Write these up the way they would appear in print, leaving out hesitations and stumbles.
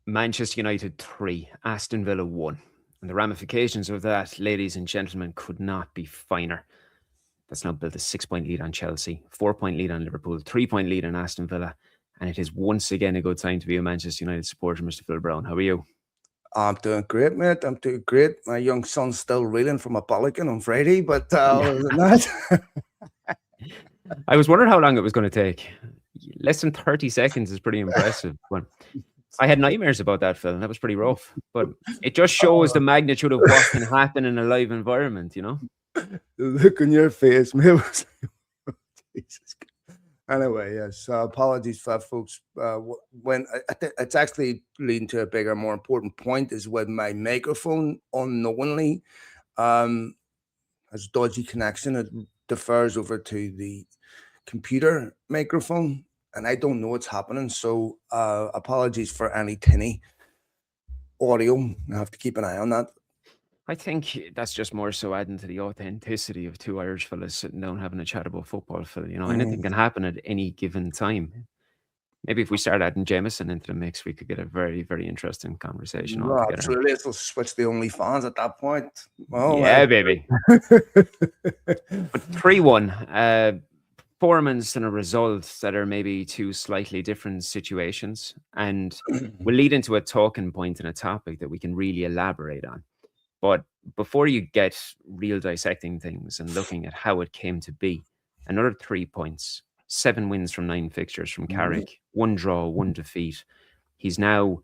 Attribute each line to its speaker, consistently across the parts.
Speaker 1: Manchester United 3, Aston Villa 1. And the ramifications of that, ladies and gentlemen, could not be finer. That's now built a 6 point lead on Chelsea, 4 point lead on Liverpool, 3 point lead on Aston Villa. And it is once again a good time to be a Manchester United supporter, Mr. Phil Brown. How are you?
Speaker 2: I'm doing great, mate. I'm doing great. My young son's still reeling from a bollocking on Friday, but other than that,
Speaker 1: I was wondering how long it was going to take. Less than 30 seconds is pretty impressive. But I had nightmares about that, Phil, and that was pretty rough. But it just shows the magnitude of what can happen in a live environment, you know?
Speaker 2: the look on your face, mate, was like, Jesus. Anyway, yes. Apologies for that, folks. When it's actually leading to a bigger, more important point is when my microphone unknowingly has a dodgy connection. It defers over to the computer microphone, and I don't know what's happening. So, apologies for any tinny audio. I have to keep an eye on that.
Speaker 1: I think that's just more so adding to the authenticity of two Irish fellas sitting down having a chat about football, Phil. You know, anything can happen at any given time. Maybe if we start adding Jameson into the mix, we could get a very, very interesting conversation
Speaker 2: No,
Speaker 1: altogether.
Speaker 2: absolutely. It'll switch the OnlyFans at that point. Oh,
Speaker 1: Yeah, baby. But 3-1. Performance and a result that are maybe two slightly different situations. And we'll lead into a talking point and a topic that we can really elaborate on. But before you get real dissecting things and looking at how it came to be, another 3 points, 7 wins from 9 fixtures from Carrick, 1 draw, 1 defeat. He's now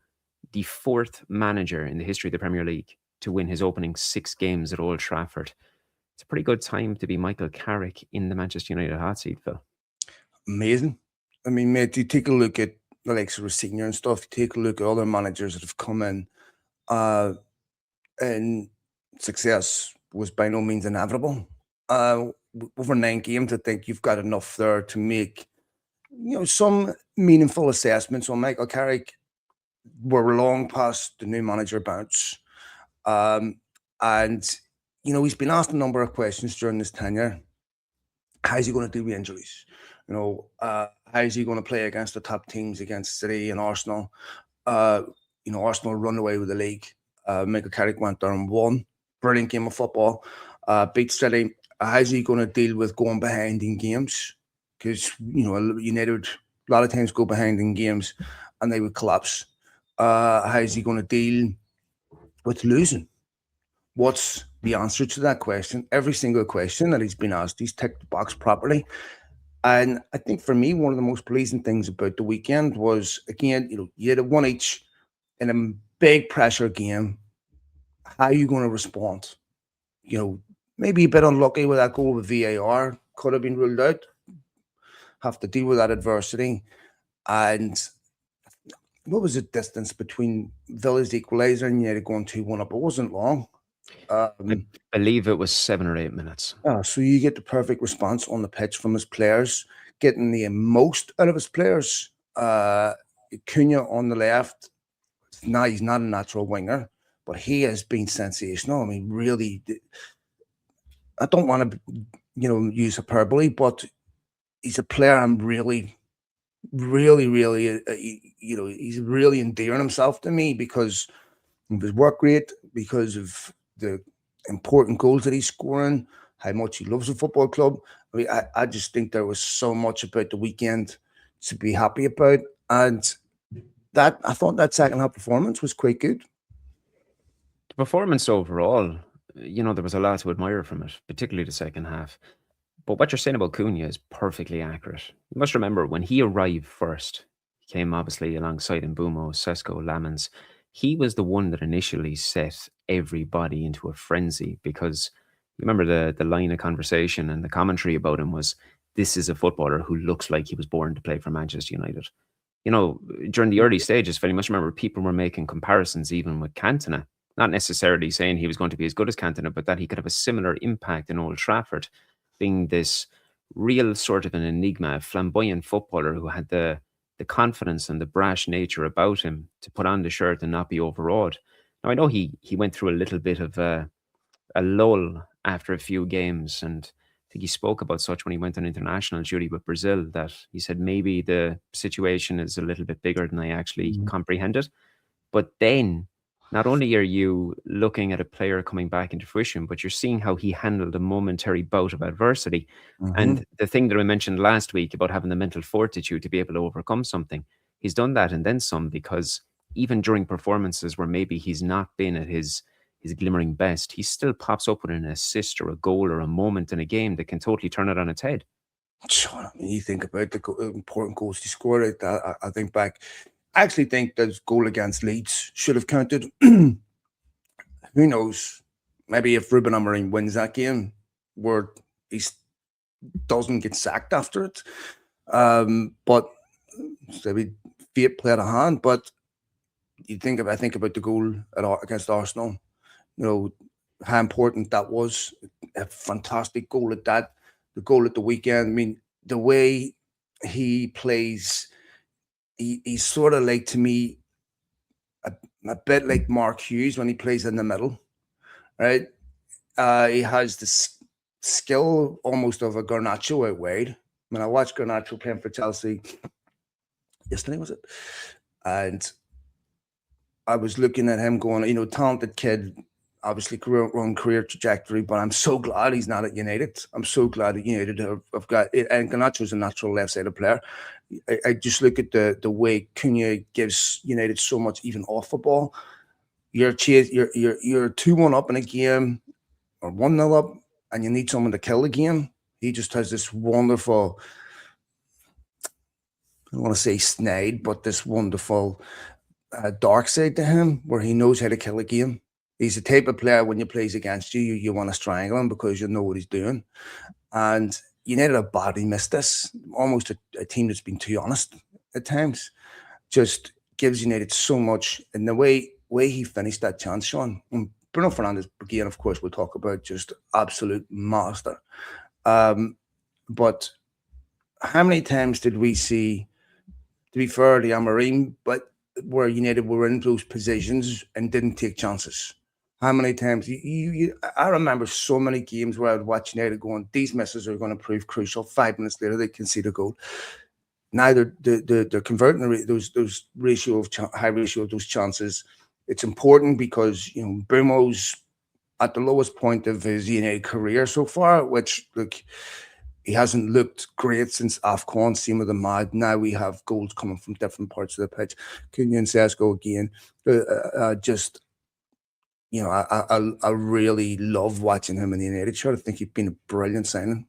Speaker 1: the 4th manager in the history of the Premier League to win his opening 6 games at Old Trafford. It's a pretty good time to be Michael Carrick in the Manchester United hot seat, Phil.
Speaker 2: Amazing. I mean, mate, you take a look at the likes of Senior and stuff, you take a look at other managers that have come in, and success was by no means inevitable. Over 9 games, I think you've got enough there to make, some meaningful assessments on Michael Carrick. We're long past the new manager bounce. And, he's been asked a number of questions during this tenure. How's he going to do with injuries? How's he going to play against the top teams, against City and Arsenal? Arsenal run away with the league. Michael Carrick went there and won. Brilliant game of football. Beat City. How's he going to deal with going behind in games? Because, United a lot of times go behind in games and they would collapse. How's he going to deal with losing? What's the answer to that question? Every single question that he's been asked, he's ticked the box properly. And I think for me, one of the most pleasing things about the weekend was, again, you had a 1 each in a big pressure game. How are you going to respond? Maybe a bit unlucky with that goal with VAR. Could have been ruled out. Have to deal with that adversity. And what was the distance between Villa's equaliser and United going 2-1 up? It wasn't long.
Speaker 1: I believe it was 7 or 8 minutes.
Speaker 2: So you get the perfect response on the pitch from his players, getting the most out of his players. Cunha on the left. Now he's not a natural winger, but he has been sensational. I mean, really, I don't want to, use hyperbole, but he's a player I'm really, really, really, he's really endearing himself to me because of his work rate, because of the important goals that he's scoring, how much he loves the football club. I mean, I just think there was so much about the weekend to be happy about. And that I thought that second half performance was quite good.
Speaker 1: The performance overall, there was a lot to admire from it, particularly the second half. But what you're saying about Cunha is perfectly accurate. You must remember when he arrived first, he came obviously alongside Mbumo, Sesko, Lamens. He was the one that initially set everybody into a frenzy because you remember the line of conversation and the commentary about him was, this is a footballer who looks like he was born to play for Manchester United. During the early stages, Phil, you must remember people were making comparisons even with Cantona. Not necessarily saying he was going to be as good as Cantona, but that he could have a similar impact in Old Trafford, being this real sort of an enigma, a flamboyant footballer who had the confidence and the brash nature about him to put on the shirt and not be overawed. Now, I know he went through a little bit of a lull after a few games, and I think he spoke about such when he went on international duty with Brazil, that he said maybe the situation is a little bit bigger than I actually comprehended. But then, not only are you looking at a player coming back into fruition, but you're seeing how he handled a momentary bout of adversity.
Speaker 2: Mm-hmm.
Speaker 1: And the thing that I mentioned last week about having the mental fortitude to be able to overcome something, he's done that and then some, because even during performances where maybe he's not been at his glimmering best, he still pops up with an assist or a goal or a moment in a game that can totally turn it on its head.
Speaker 2: Shaun, I mean, you think about the important goals he scored. I think back. I actually think that goal against Leeds should have counted. Who knows? Maybe if Ruben Amorim wins that game, where he doesn't get sacked after it. But maybe fate played a hand. But I think about the goal against Arsenal. You know how important that was. A fantastic goal at that. The goal at the weekend. I mean, the way he plays, he's sort of like, to me, a bit like Mark Hughes when he plays in the middle, right? He has the skill almost of a Garnacho out wide. I mean, I watched Garnacho playing for Chelsea yesterday, was it? And I was looking at him going, talented kid, obviously career trajectory, but I'm so glad he's not at United. I'm so glad that United have got it. And Garnacho's a natural left-sided player. I just look at the way Cunha gives United so much, even off the ball. You're 2-1 up in a game or 1-0 up, and you need someone to kill the game. He just has this wonderful, I don't want to say snide, but this wonderful dark side to him where he knows how to kill a game. He's the type of player when he plays against you, you want to strangle him because you know what he's doing. And United have badly missed this. Almost a team that's been too honest at times. Just gives United so much. And the way he finished that chance, Shaun. And Bruno Fernandes, again, of course, we'll talk about, just absolute master. But how many times did we see, to be fair to Amorim, but where United were in those positions and didn't take chances? How many times? I remember so many games where I would watch United going, these misses are going to prove crucial. 5 minutes later, they concede a goal. Now they're converting those high ratio of those chances. It's important because Brumo's at the lowest point of his United career so far, which he hasn't looked great since AFCON. Same with the Mad. Now we have goals coming from different parts of the pitch. Cunha and Sesko again. I really love watching him in the United shirt. I think he's been a brilliant signing.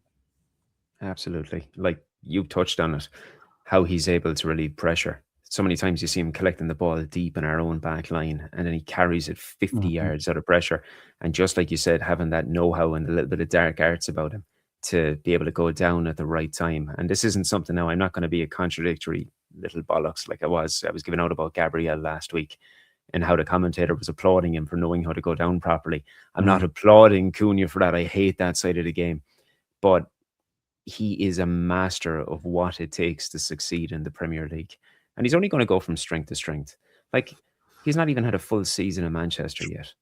Speaker 1: Absolutely. Like you've touched on it, how he's able to relieve pressure. So many times you see him collecting the ball deep in our own back line and then he carries it 50 yards out of pressure. And just like you said, having that know-how and a little bit of dark arts about him to be able to go down at the right time. And this isn't something, now I'm not going to be a contradictory little bollocks like I was giving out about Gabriel last week and how the commentator was applauding him for knowing how to go down properly. I'm not applauding Cunha for that. I hate that side of the game. But he is a master of what it takes to succeed in the Premier League. And he's only going to go from strength to strength. Like, he's not even had a full season in Manchester yet.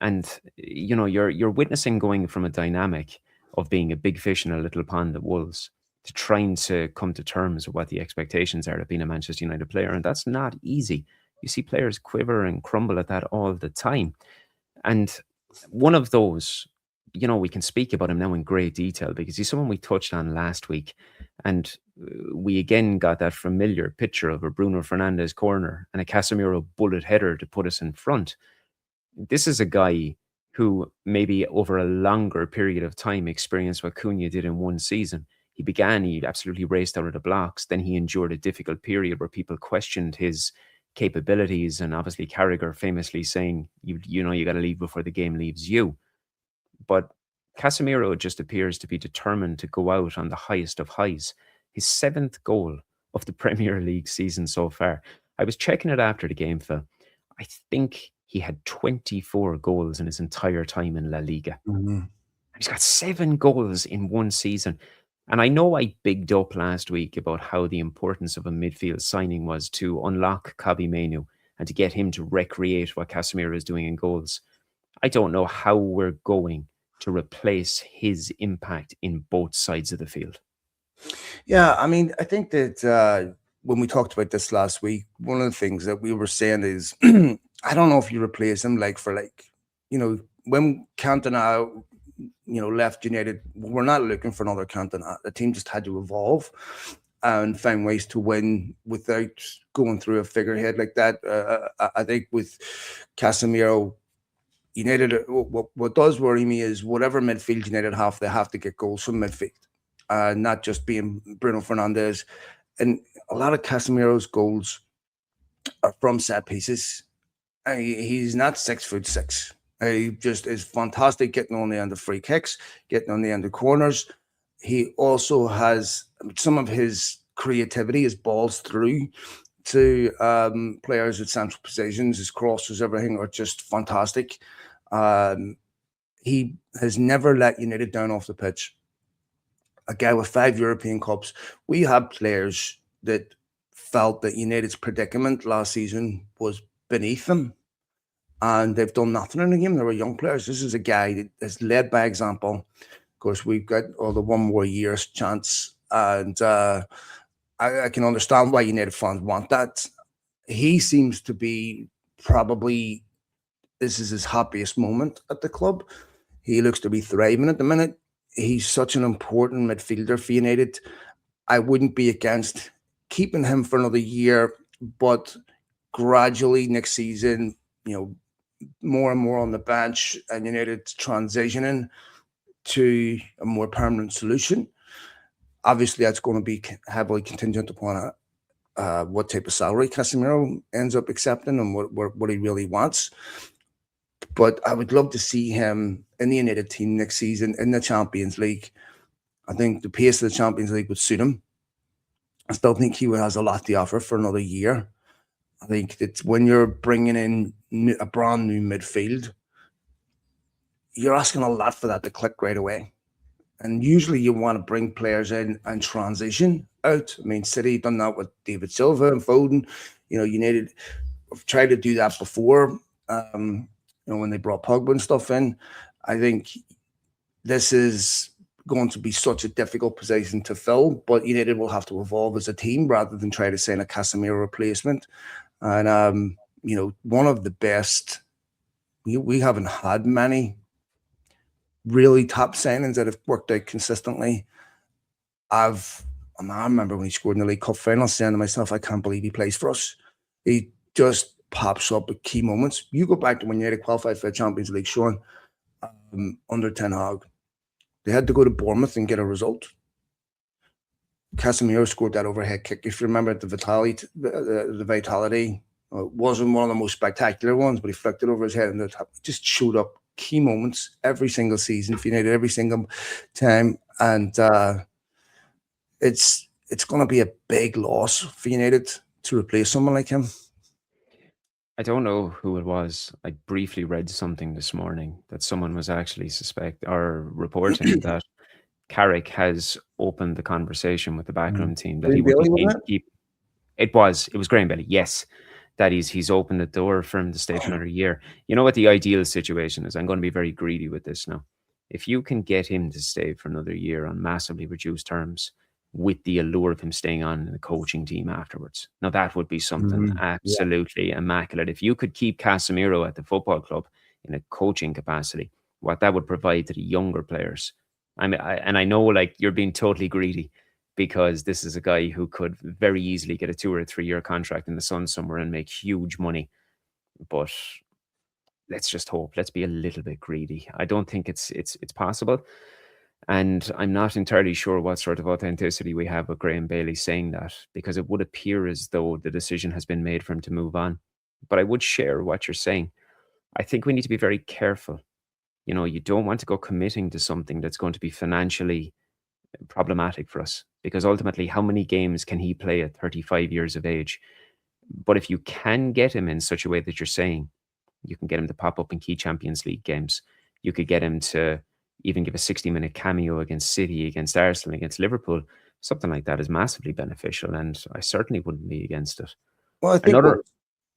Speaker 1: And, you're witnessing going from a dynamic of being a big fish in a little pond at Wolves to trying to come to terms with what the expectations are of being a Manchester United player. And that's not easy. You see players quiver and crumble at that all the time. And one of those, we can speak about him now in great detail because he's someone we touched on last week. And we again got that familiar picture of a Bruno Fernandes corner and a Casemiro bullet header to put us in front. This is a guy who maybe over a longer period of time experienced what Cunha did in one season. He absolutely raced out of the blocks. Then he endured a difficult period where people questioned his capabilities. And obviously Carrick famously saying, you got to leave before the game leaves you. But Casemiro just appears to be determined to go out on the highest of highs. His 7th goal of the Premier League season so far. I was checking it after the game, Phil. I think he had 24 goals in his entire time in La Liga. He's got 7 goals in one season. And I know I bigged up last week about how the importance of a midfield signing was to unlock Kobbie Mainoo and to get him to recreate what Casemiro is doing in goals. I don't know how we're going to replace his impact in both sides of the field.
Speaker 2: Yeah, I mean, I think that when we talked about this last week, one of the things that we were saying is, I don't know if you replace him like for like, when Cantona, left United, we're not looking for another Cantona. The team just had to evolve and find ways to win without going through a figurehead like that. I think with Casemiro, United, what does worry me is whatever midfield United have, they have to get goals from midfield, not just being Bruno Fernandes. And a lot of Casemiro's goals are from set pieces. He's not 6'6". He just is fantastic getting on the end of free kicks, getting on the end of corners. He also has some of his creativity, his balls through to players at central positions. His crosses, everything are just fantastic. He has never let United down off the pitch. A guy with 5 European Cups. We had players that felt that United's predicament last season was beneath them, and they've done nothing in the game. They were young players. This is a guy that has led by example. Of course, we've got all the one more year's chance, and I can understand why United fans want that. He seems to be probably, this is his happiest moment at the club. He looks to be thriving at the minute. He's such an important midfielder for United. I wouldn't be against keeping him for another year, but gradually next season, more and more on the bench, and United transitioning to a more permanent solution. Obviously, that's going to be heavily contingent upon what type of salary Casemiro ends up accepting and what he really wants. But I would love to see him in the United team next season in the Champions League. I think the pace of the Champions League would suit him. I still think he has a lot to offer for another year. I think that when you're bringing in a brand new midfield, you're asking a lot for that to click right away. And usually you want to bring players in and transition out. I mean, City done that with David Silva and Foden. United have tried to do that before. When they brought Pogba and stuff in. I think this is going to be such a difficult position to fill, but United will have to evolve as a team rather than try to sign a Casemiro replacement. And, one of the best, we haven't had many really top signings that have worked out consistently. I remember when he scored in the League Cup final, saying to myself, I can't believe he plays for us. He just pops up at key moments. You go back to when United qualified for the Champions League, Shaun, under Ten Hag. They had to go to Bournemouth and get a result. Casemiro scored that overhead kick. If you remember the vitality, it wasn't one of the most spectacular ones, but he flicked it over his head and it just showed up key moments every single season for United, every single time. And it's going to be a big loss for United to replace someone like him.
Speaker 1: I don't know who it was. I briefly read something this morning that someone was actually reporting that Carrick has opened the conversation with the backroom team that he would keep. It was Graham Bailey, yes. That he's opened the door for him to stay for another year. You know what the ideal situation is? I'm going to be very greedy with this now. If you can get him to stay for another year on massively reduced terms, with the allure of him staying on in the coaching team afterwards. Now, that would be something absolutely immaculate. If you could keep Casemiro at the football club in a coaching capacity, what that would provide to the younger players. I know, like, you're being totally greedy because this is a guy who could very easily get a 2 or 3 year contract in the sun somewhere and make huge money. But let's just hope. Let's be a little bit greedy. I don't think it's possible. And I'm not entirely sure what sort of authenticity we have with Graham Bailey saying that, because it would appear as though the decision has been made for him to move on. But I would share what you're saying. I think we need to be very careful. You don't want to go committing to something that's going to be financially problematic for us, because ultimately, how many games can he play at 35 years of age? But if you can get him in such a way that you're saying, you can get him to pop up in key Champions League games. You could get him to even give a 60-minute cameo against City, against Arsenal, against Liverpool. Something like that is massively beneficial, and I certainly wouldn't be against it.
Speaker 2: Well, I think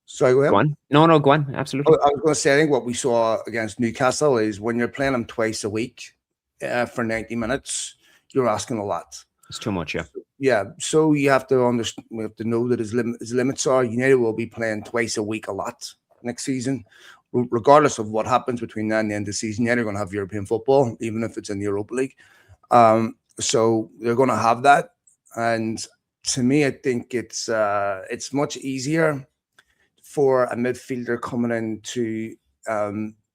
Speaker 2: sorry, go ahead.
Speaker 1: Go on. No, go on. Absolutely.
Speaker 2: I was going to say, I think what we saw against Newcastle is when you're playing them twice a week for 90 minutes, you're asking a lot.
Speaker 1: It's too much, yeah.
Speaker 2: Yeah, so you have to understand. We have to know that his limits are. United will be playing twice a week a lot next season, regardless of what happens between now and the end of the season. United are going to have European football, even if it's in the Europa League. So they're going to have that, and to me, I think it's much easier for a midfielder coming in to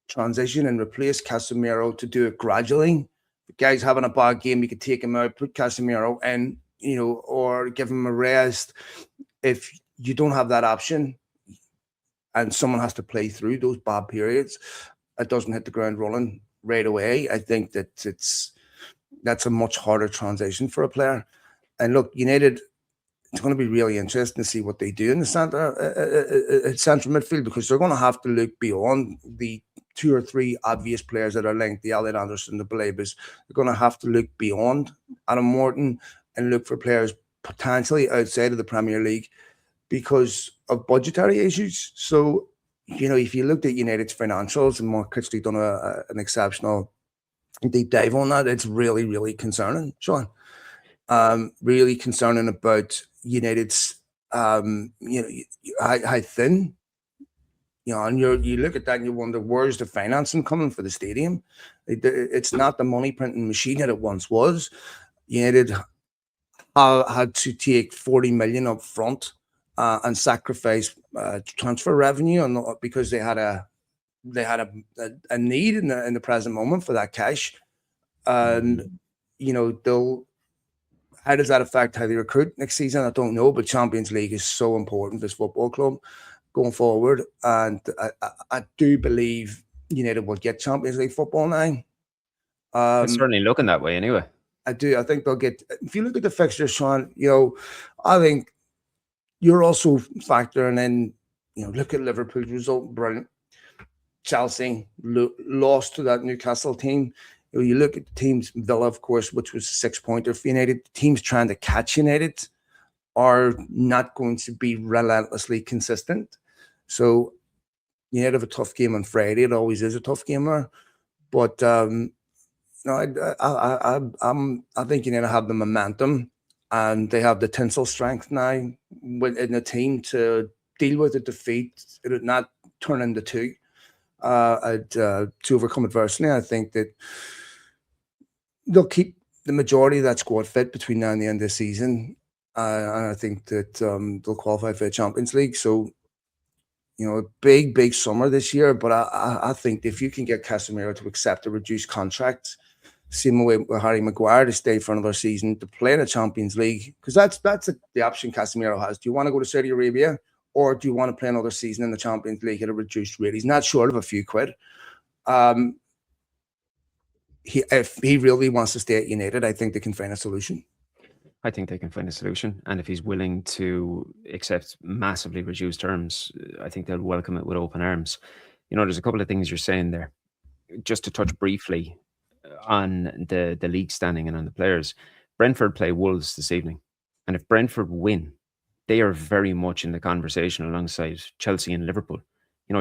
Speaker 2: transition and replace Casemiro to do it gradually. The guy's having a bad game, you could take him out, put Casemiro in, or give him a rest. If you don't have that option and someone has to play through those bad periods, it doesn't hit the ground running right away. I think that's a much harder transition for a player. And look, United, it's going to be really interesting to see what they do in the central midfield, because they're going to have to look beyond the 2 or 3 obvious players that are linked, the Elliot Anderson, the Balebas. They're going to have to look beyond Adam Morton and look for players potentially outside of the Premier League because of budgetary issues. So, if you looked at United's financials, and Mark Critchley done an exceptional deep dive on that, it's really, really concerning, Shaun. Really concerning about United's, how thin. And you look at that and you wonder, where's the financing coming for the stadium? It's not the money printing machine that it once was. United had to take 40 million up front and sacrifice transfer revenue, because they had a need in the present moment for that cash. And how does that affect how they recruit next season? I don't know, but Champions League is so important for this football club going forward, and I do believe United will get Champions League football now.
Speaker 1: It's certainly looking that way anyway.
Speaker 2: I do. I think they'll get. If you look at the fixtures, Shaun, I think you're also factoring in. Look at Liverpool's result, brilliant. Chelsea lost to that Newcastle team. You look at the teams, Villa, of course, which was a 6-pointer for United. Teams trying to catch United are not going to be relentlessly consistent. So United have a tough game on Friday. It always is a tough game there. But I think United have the momentum and they have the tensile strength now in the team to deal with the defeat. It would not turn into 2 to overcome adversity. I think that they'll keep the majority of that squad fit between now and the end of the season. And I think that they'll qualify for the Champions League. So, a big summer this year. But I think if you can get Casemiro to accept a reduced contract, same way with Harry Maguire, to stay for another season, to play in the Champions League, because that's the option Casemiro has. Do you want to go to Saudi Arabia, or do you want to play another season in the Champions League at a reduced rate? He's not short of a few quid. If he really wants to stay at United, I think they can find a solution.
Speaker 1: I think they can find a solution. And if he's willing to accept massively reduced terms, I think they'll welcome it with open arms. There's a couple of things you're saying there. Just to touch briefly on the league standing and on the players. Brentford play Wolves this evening. And if Brentford win, they are very much in the conversation alongside Chelsea and Liverpool,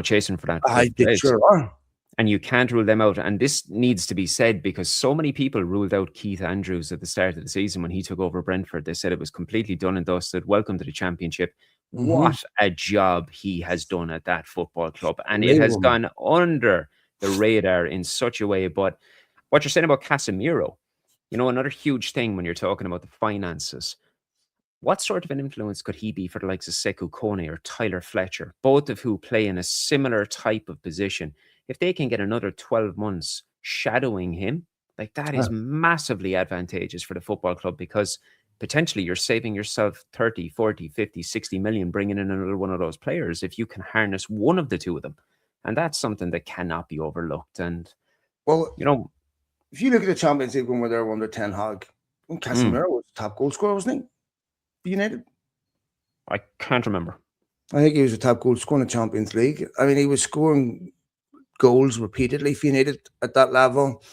Speaker 1: chasing for that.
Speaker 2: I think sure are.
Speaker 1: And you can't rule them out. And this needs to be said because so many people ruled out Keith Andrews at the start of the season when he took over Brentford. They said it was completely done and dusted. Welcome to the Championship. Mm-hmm. What a job he has done at that football club. And it has gone under the radar in such a way. But what you're saying about Casemiro, another huge thing when you're talking about the finances, what sort of an influence could he be for the likes of Sekou Kone or Tyler Fletcher, both of who play in a similar type of position? If they can get another 12 months shadowing him, like that is massively advantageous for the football club, because potentially you're saving yourself 30, 40, 50, 60 million bringing in another one of those players if you can harness one of the two of them. And that's something that cannot be overlooked. And,
Speaker 2: if you look at the Champions League when they were under Ten Hag, Casemiro was the top goal scorer, wasn't he? For United?
Speaker 1: I can't remember.
Speaker 2: I think he was the top goal scorer in the Champions League. I mean, he was scoring goals repeatedly for United at that level.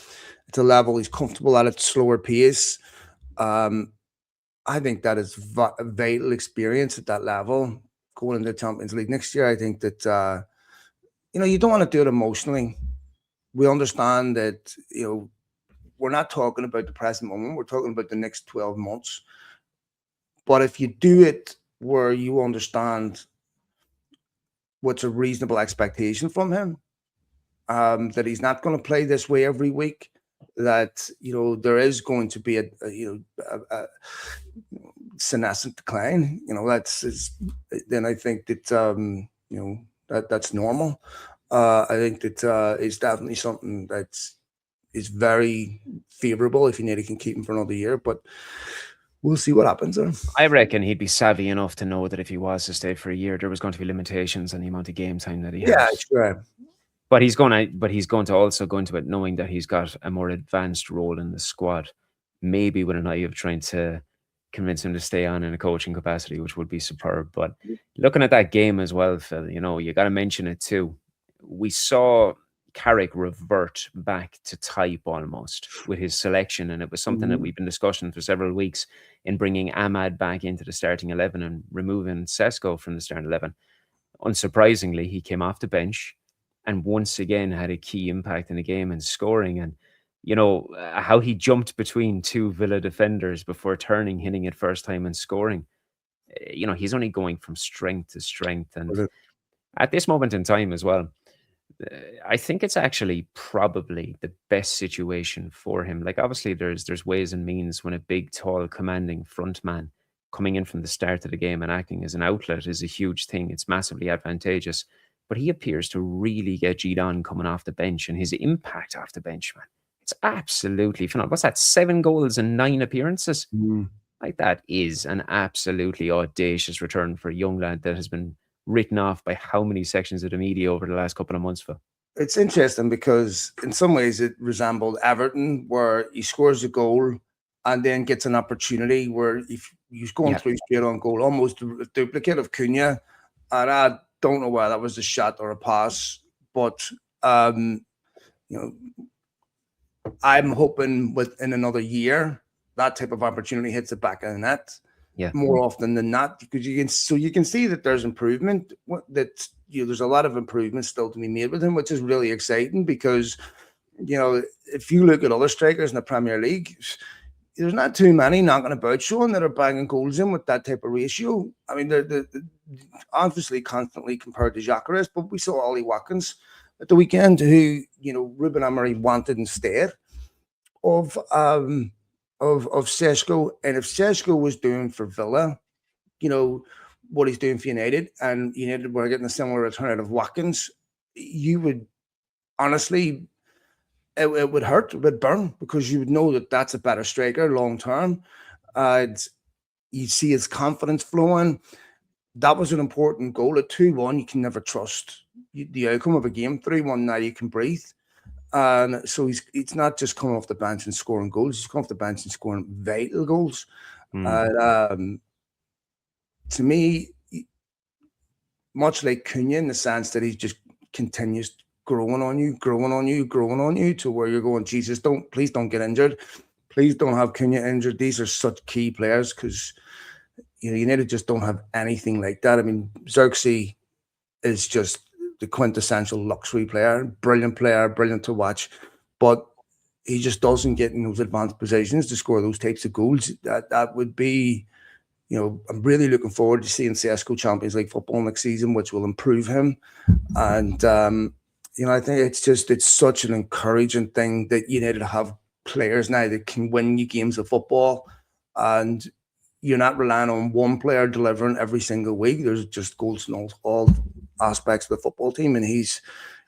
Speaker 2: It's a level he's comfortable at slower pace. I think that is a vital experience at that level going into the Champions League next year. I think that you don't want to do it emotionally. We understand that we're not talking about the present moment. We're talking about the next 12 months. But if you do it where you understand what's a reasonable expectation from him, that he's not going to play this way every week, that there is going to be a senescent decline. Then I think that that's normal. I think that it's definitely something that's is very favorable if United can keep him for another year. But we'll see what happens there.
Speaker 1: I reckon he'd be savvy enough to know that if he was to stay for a year, there was going to be limitations on the amount of game time that he
Speaker 2: Yeah,
Speaker 1: had.
Speaker 2: sure.
Speaker 1: But he's going to also go into it knowing that he's got a more advanced role in the squad, maybe with an eye of trying to convince him to stay on in a coaching capacity, which would be superb. But looking at that game as well, Phil, you got to mention it too. We saw Carrick revert back to type almost with his selection, and it was something that we've been discussing for several weeks in bringing Ahmad back into the starting 11 and removing Sesko from the starting 11. Unsurprisingly, he came off the bench and once again had a key impact in the game and scoring. And how he jumped between two Villa defenders before turning, hitting it first time and scoring. He's only going from strength to strength. And at this moment in time as well, I think it's actually probably the best situation for him. Like, obviously there's ways and means when a big, tall, commanding front man coming in from the start of the game and acting as an outlet is a huge thing. It's massively advantageous. But he appears to really get G'd on coming off the bench, and his impact off the bench, man, it's absolutely phenomenal. What's that? 7 goals and 9 appearances? Like, that is an absolutely audacious return for a young lad that has been written off by how many sections of the media over the last couple of months, Phil?
Speaker 2: It's interesting because in some ways it resembled Everton, where he scores a goal and then gets an opportunity where if he's going through straight on goal, almost a duplicate of Cunha. And I don't know whether that was a shot or a pass, but I'm hoping within another year that type of opportunity hits the back of the net more often than not, because you can see that there's improvement. There's a lot of improvement still to be made with him, which is really exciting because if you look at other strikers in the Premier League, there's not too many knocking about, Shaun, that are banging goals in with that type of ratio. I mean, they're obviously constantly compared to Gyökeres, but we saw Ollie Watkins at the weekend, who Ruben Amorim wanted instead of Sesko. And if Sesko was doing for Villa, what he's doing for United, and United were getting a similar return out of Watkins, you would honestly, it would hurt, it would burn, because you would know that that's a better striker long term. You see his confidence flowing. That was an important goal. At 2-1, you can never trust the outcome of a game. 3-1, now you can breathe. And so he's not just coming off the bench and scoring goals. He's coming off the bench and scoring vital goals. To me, much like Cunha, in the sense that he just continues growing on you to where you're going, Jesus, please don't get injured. Please don't have Cunha injured. These are such key players, because United just don't have anything like that. I mean, Xerxes is just the quintessential luxury player, brilliant to watch, but he just doesn't get in those advanced positions to score those types of goals. That would be, I'm really looking forward to seeing Sesko Champions League football next season, which will improve him. And I think it's such an encouraging thing that United have players now that can win you games of football, and you're not relying on one player delivering every single week. There's just goals in all aspects of the football team, and he's,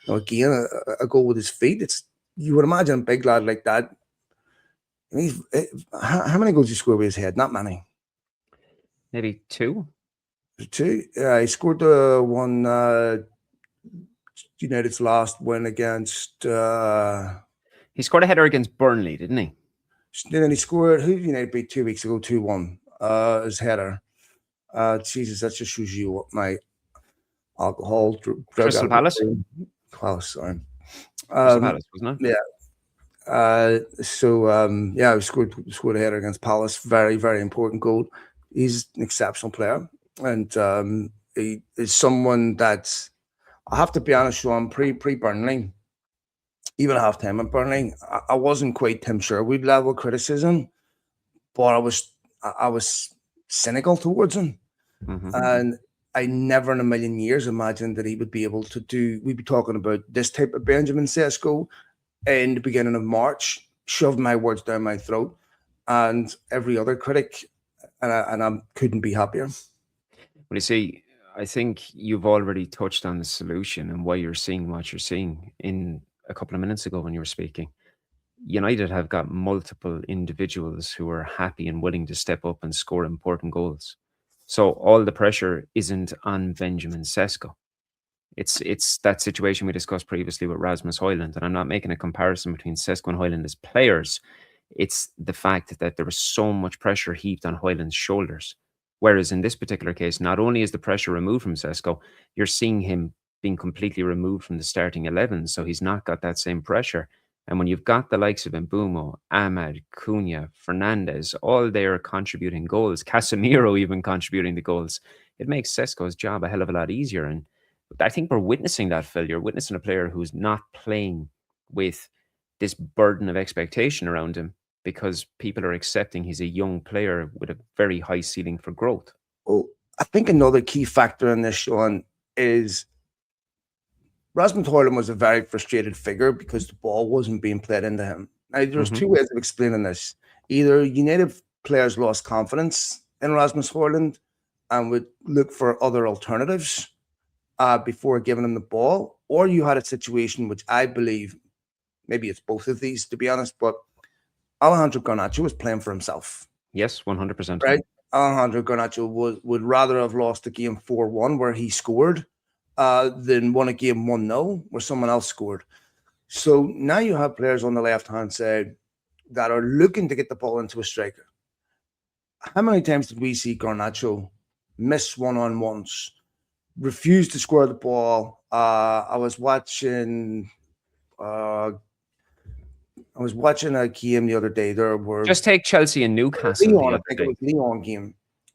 Speaker 2: again, a goal with his feet. You would imagine a big lad like that. How many goals he scored with his head? Not many.
Speaker 1: Maybe 2.
Speaker 2: 2. He scored the one United's last win against.
Speaker 1: He scored a header against Burnley, didn't he?
Speaker 2: Then he scored. Who did United beat 2 weeks ago? 2-1. His header. Jesus, that just shows you what my alcohol.
Speaker 1: Crystal Palace.
Speaker 2: Palace, sorry.
Speaker 1: Crystal Palace, wasn't it?
Speaker 2: Yeah. He scored a header against Palace. Very, very important goal. He's an exceptional player, and he is someone that, I have to be honest, Shaun, pre-Burnley, even half time at Burnley, I wasn't quite Tim Sherwood level criticism, but I was cynical towards him.
Speaker 1: Mm-hmm.
Speaker 2: And I never in a million years imagined that he would be able to do. We'd be talking about this type of Benjamin Sesko in the beginning of March, shoved my words down my throat, and every other critic, and I couldn't be happier.
Speaker 1: Well, you see, I think you've already touched on the solution and why you're seeing what you're seeing in a couple of minutes ago when you were speaking. United have got multiple individuals who are happy and willing to step up and score important goals. So all the pressure isn't on Benjamin Sesko. It's that situation we discussed previously with Rasmus Højlund, and I'm not making a comparison between Sesko and Højlund as players. It's the fact that there was so much pressure heaped on Højlund's shoulders. Whereas in this particular case, not only is the pressure removed from Sesko, you're seeing him being completely removed from the starting 11, so he's not got that same pressure. And when you've got the likes of Mbeumo, Ahmad, Cunha, Fernandes, all there contributing goals, Casemiro even contributing the goals, it makes Sesko's job a hell of a lot easier. And I think we're witnessing that, Phil. You're witnessing a player who's not playing with this burden of expectation around him because people are accepting he's a young player with a very high ceiling for growth.
Speaker 2: Well, I think another key factor in this, Shaun, is Rasmus Højlund was a very frustrated figure because the ball wasn't being played into him. Now, there's two ways of explaining this. Either United players lost confidence in Rasmus Højlund and would look for other alternatives before giving him the ball, or you had a situation which I believe, maybe it's both of these, to be honest, but Alejandro Garnacho was playing for himself.
Speaker 1: Yes, 100%.
Speaker 2: Right? Alejandro Garnacho would rather have lost a game 4-1 where he scored than won a game 1-0 where someone else scored. So now you have players on the left-hand side that are looking to get the ball into a striker. How many times did we see Garnacho miss one-on-ones, refuse to score the ball? I was watching a game the other day. There were
Speaker 1: just take Chelsea and Newcastle.
Speaker 2: Leon, I think it was Leon game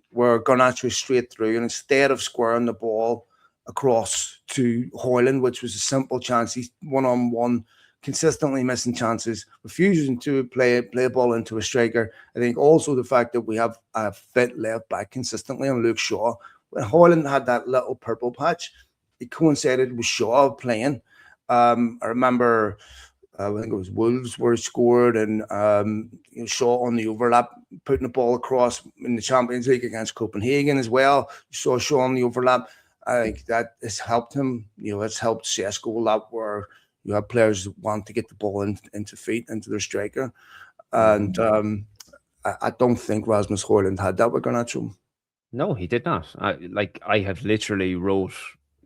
Speaker 2: where Garnacho was straight through, and instead of squaring the ball across to Højlund, which was a simple chance, he's one-on-one, consistently missing chances, refusing to play a ball into a striker. I think also the fact that we have a fit left back consistently on Luke Shaw. When Højlund had that little purple patch, it coincided with Shaw playing. I remember, I think it was Wolves where he scored, and Shaw on the overlap, putting the ball across in the Champions League against Copenhagen as well. You saw Shaw on the overlap. I think that has helped him. It's helped Sesko a lot, where you have players that want to get the ball into feet, into their striker. And I don't think Rasmus Højlund had that with Garnacho.
Speaker 1: No, he did not. I have literally wrote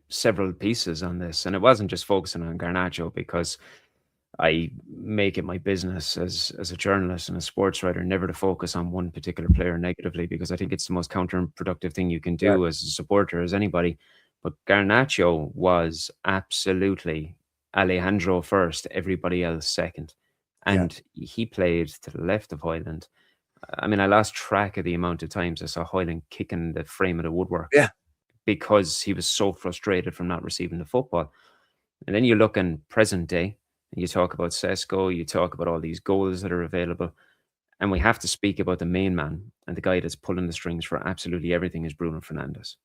Speaker 1: several pieces on this, and it wasn't just focusing on Garnacho, because I make it my business as a journalist and a sports writer never to focus on one particular player negatively, because I think it's the most counterproductive thing you can do as a supporter, as anybody. But Garnacho was absolutely Alejandro first, everybody else second. And he played to the left of Højlund. I mean, I lost track of the amount of times I saw Højlund kicking the frame of the woodwork because he was so frustrated from not receiving the football. And then you look in present day, and you talk about Sesko, you talk about all these goals that are available, and we have to speak about the main man, and the guy that's pulling the strings for absolutely everything is Bruno Fernandes.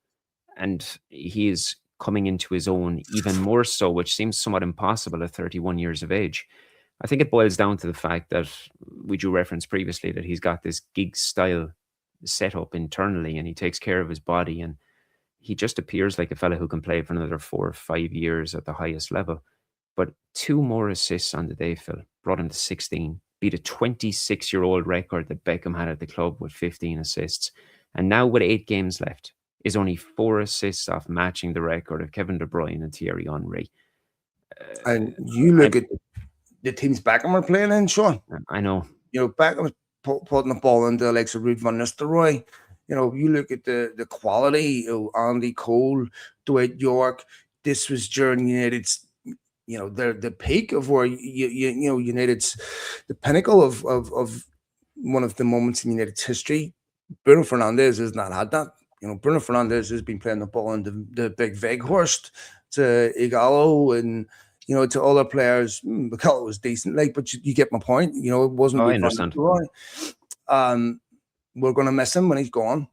Speaker 1: And he is coming into his own even more so, which seems somewhat impossible at 31 years of age. I think it boils down to the fact that we drew reference previously that he's got this gig style set up internally, and he takes care of his body, and he just appears like a fella who can play for another 4 or 5 years at the highest level. But 2 more assists on the day, Phil, brought him to 16, beat a 26-year-old record that Beckham had at the club with 15 assists. And now with 8 games left, is only 4 assists off matching the record of Kevin De Bruyne and Thierry Henry.
Speaker 2: And you look at the teams Beckham are playing in, Shaun.
Speaker 1: I know.
Speaker 2: Beckham putting the ball into the likes of Ruud van Nistelrooy. You look at the quality of Andy Cole, Dwight York. This was during United's, the peak of where United's the pinnacle of one of the moments in United's history. Bruno Fernandes has not had that. Bruno Fernandes has been playing the ball into the big Weghorst, to Igalo, and to other players. Igalo was decent, but you get my point. It wasn't.
Speaker 1: I understand.
Speaker 2: We're going to miss him when he's gone.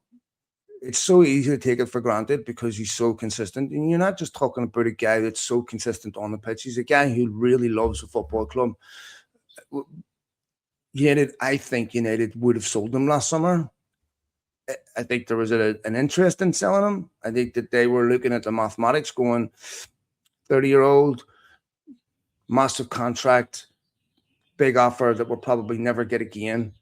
Speaker 2: it's so easy to take it for granted because he's so consistent. And you're not just talking about a guy that's so consistent on the pitch. He's a guy who really loves a football club. I think United would have sold him last summer. I think there was an interest in selling him. I think that they were looking at the mathematics going, 30-year-old, massive contract, big offer that we'll probably never get again.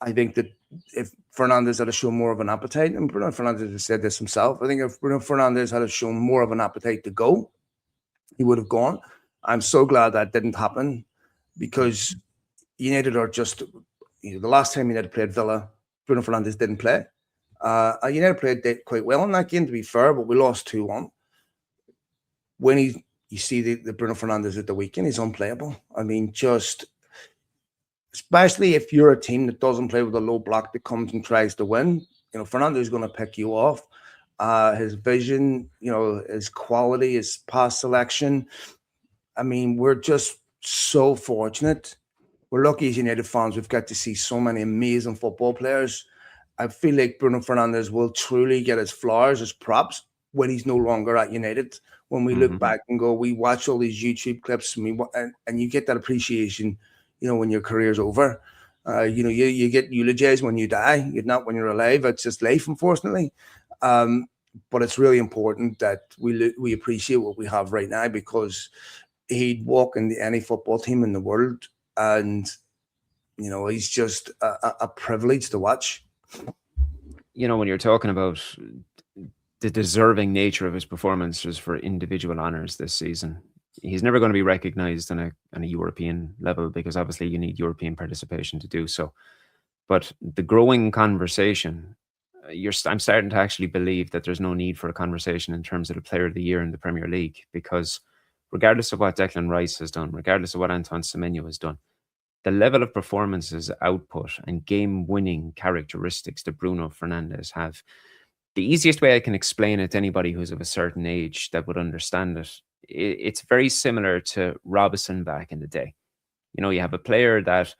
Speaker 2: I think that if Fernandes had shown more of an appetite, and Bruno Fernandes has said this himself, I think if Bruno Fernandes had shown more of an appetite to go, he would have gone. I'm so glad that didn't happen because United are just, the last time United played Villa, Bruno Fernandes didn't play. United played quite well in that game, to be fair, but we lost 2-1. When you see the Bruno Fernandes at the weekend, he's unplayable. I mean, just especially if you're a team that doesn't play with a low block that comes and tries to win, Fernandes is going to pick you off. His vision, his quality, his pass selection. I mean, we're just so fortunate. We're lucky as United fans. We've got to see so many amazing football players. I feel like Bruno Fernandes will truly get his flowers, his props, when he's no longer at United. When we look back and go, we watch all these YouTube clips and you get that appreciation, when your career's over. You get eulogized when you die. You're not when you're alive. It's just life, unfortunately. But it's really important that we appreciate what we have right now because he'd walk into any football team in the world and, he's just a privilege to watch.
Speaker 1: When you're talking about the deserving nature of his performances for individual honours this season, he's never going to be recognised on a European level because obviously you need European participation to do so. But the growing conversation, I'm starting to actually believe that there's no need for a conversation in terms of the Player of the Year in the Premier League because regardless of what Declan Rice has done, regardless of what Antoine Semenyo has done, the level of performances, output, and game-winning characteristics that Bruno Fernandes have, the easiest way I can explain it to anybody who's of a certain age that would understand it, it's very similar to Robinson back in the day. You have a player that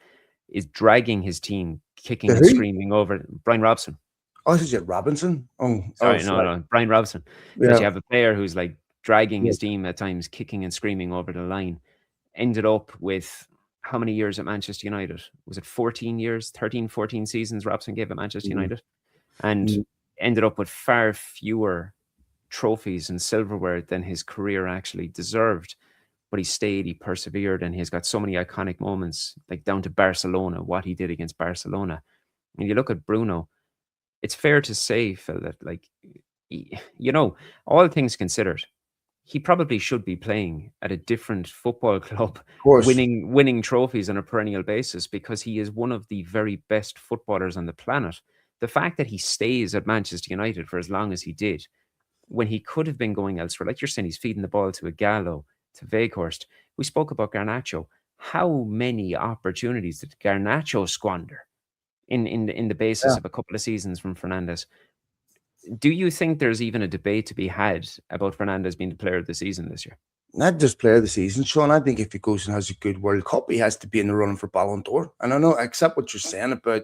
Speaker 1: is dragging his team, kicking and screaming over Brian Robson.
Speaker 2: Oh, is it Robinson?
Speaker 1: Sorry, no, Brian Robson. Because you have a player who's like dragging his team at times, kicking and screaming over the line. Ended up with how many years at Manchester United? Was it 14 years, 13, 14 seasons Robson gave at Manchester United? And ended up with far fewer trophies and silverware than his career actually deserved. But he stayed, he persevered, and he's got so many iconic moments, like down to Barcelona, what he did against Barcelona. And you look at Bruno, it's fair to say, Phil, that all things considered, he probably should be playing at a different football club, winning trophies on a perennial basis because he is one of the very best footballers on the planet. The fact that he stays at Manchester United for as long as he did, when he could have been going elsewhere, like you're saying, he's feeding the ball to a Gallo, to Weghorst. We spoke about Garnacho. How many opportunities did Garnacho squander in the basis of a couple of seasons from Fernandes? Do you think there's even a debate to be had about Fernandes being the player of the season this year?
Speaker 2: Not just player of the season, Shaun. I think if he goes and has a good World Cup, he has to be in the running for Ballon d'Or. And I know, I accept what you're saying about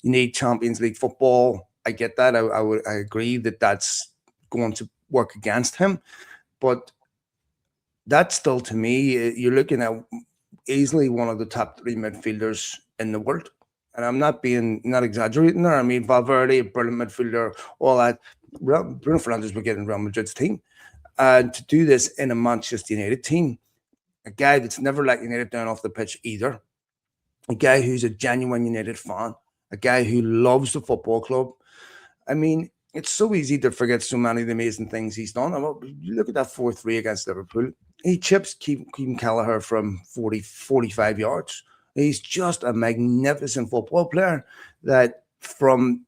Speaker 2: you need Champions League football. I get that. I agree that that's going to work against him. But that's still, to me, you're looking at easily one of the top 3 midfielders in the world. And I'm not exaggerating there. I mean, Valverde, a brilliant midfielder, all that. Bruno Fernandes will get in Real Madrid's team. And to do this in a Manchester United team, a guy that's never let United down off the pitch either, a guy who's a genuine United fan, a guy who loves the football club. I mean, it's so easy to forget so many of the amazing things he's done. You look at that 4-3 against Liverpool. He chips Keegan Callagher from 45 yards. He's just a magnificent football player that from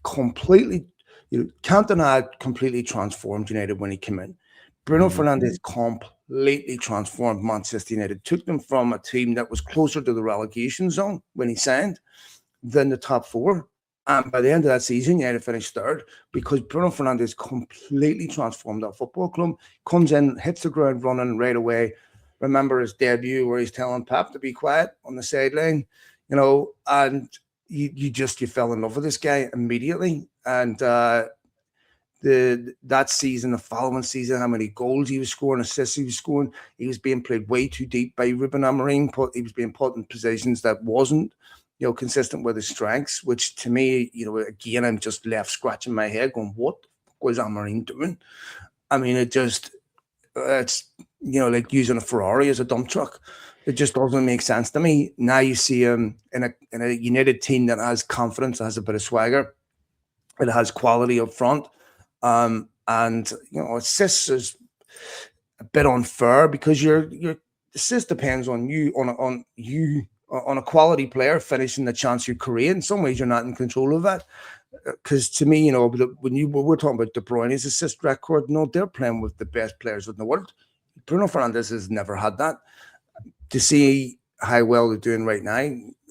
Speaker 2: completely, Cantona had completely transformed United when he came in. Bruno Fernandes completely transformed Manchester United, took them from a team that was closer to the relegation zone when he signed than the top 4. And by the end of that season, United finished 3rd because Bruno Fernandes completely transformed that football club. Comes in, hits the ground running right away. Remember his debut where he's telling Pep to be quiet on the sideline, and you fell in love with this guy immediately. And that season, the following season, how many goals he was scoring, assists he was scoring. He was being played way too deep by Ruben Amorim. He was being put in positions that wasn't, consistent with his strengths, which to me, again, I'm just left scratching my head going, what was Amorim doing? I mean, it's like using a Ferrari as a dump truck. It just doesn't make sense to me. Now you see him in a United team that has confidence, that has a bit of swagger, it has quality up front. And assists is a bit unfair because your assist depends on you, on a quality player finishing the chance you create. In some ways, you're not in control of that. Because to me, when we're talking about De Bruyne's assist record, they're playing with the best players in the world. Bruno Fernandes has never had that. To see how well they're doing right now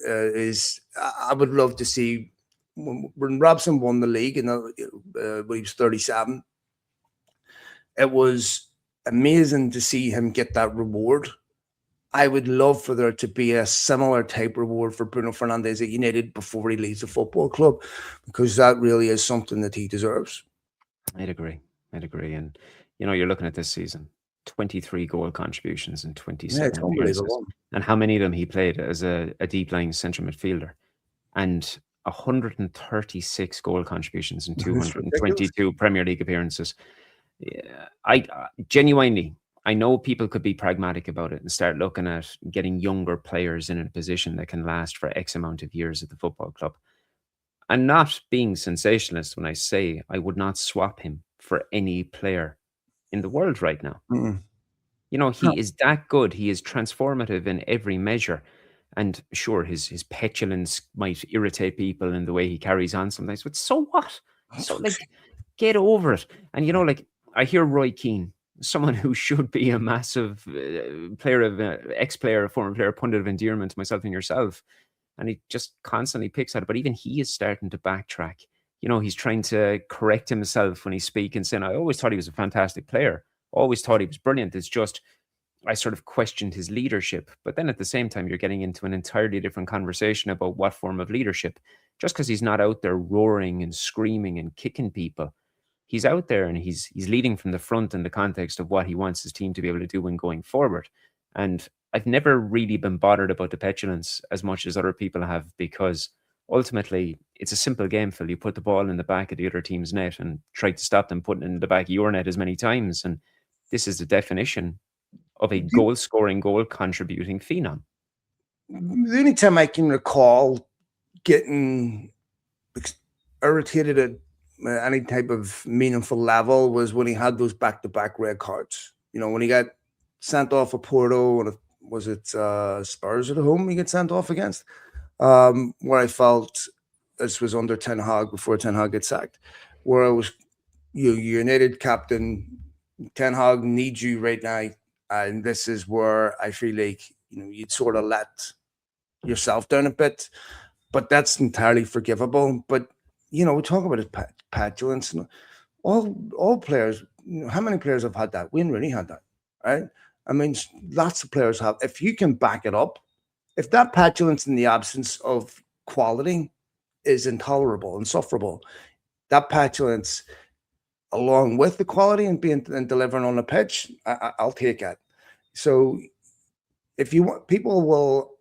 Speaker 2: I would love to see when Robson won the league when he was 37. It was amazing to see him get that reward. I would love for there to be a similar type reward for Bruno Fernandes at United before he leaves the football club, because that really is something that he deserves.
Speaker 1: I'd agree. And, you're looking at this season, 23 goal contributions in 27 appearances. And how many of them he played as a deep-lying central midfielder. And 136 goal contributions in 222 Premier League appearances. I genuinely, I know people could be pragmatic about it and start looking at getting younger players in a position that can last for X amount of years at the football club. I'm not being sensationalist when I say I would not swap him for any player in the world right now. He is that good. He is transformative in every measure. And sure, his petulance might irritate people in the way he carries on sometimes, but so what? So, get over it. And, I hear Roy Keane, someone who should be a massive ex-player, former player, pundit of endearment to myself and yourself. And he just constantly picks at it. But even he is starting to backtrack. He's trying to correct himself when he speaks and saying, I always thought he was a fantastic player. Always thought he was brilliant. It's just, I sort of questioned his leadership. But then at the same time, you're getting into an entirely different conversation about what form of leadership. Just because he's not out there roaring and screaming and kicking people, he's out there and he's leading from the front in the context of what he wants his team to be able to do when going forward. And I've never really been bothered about the petulance as much as other people have, because ultimately it's a simple game, Phil. You put the ball in the back of the other team's net and try to stop them putting it in the back of your net as many times. And this is the definition of a goal-scoring, goal-contributing phenom.
Speaker 2: The only time I can recall getting irritated at any type of meaningful level was when he had those back-to-back red cards. When he got sent off for Porto, and was it Spurs at home he got sent off against? Where I felt this was under Ten Hag, before Ten Hag got sacked, where I was, United captain, Ten Hag needs you right now. And this is where I feel like, you'd sort of let yourself down a bit, but that's entirely forgivable. But, we talk about his petulance. All players, how many players have had that? Wayne Rooney had that, right? I mean, lots of players have. If you can back it up, if that petulance in the absence of quality is intolerable, insufferable, that petulance along with the quality and delivering on the pitch, I'll take it. So if you want, people will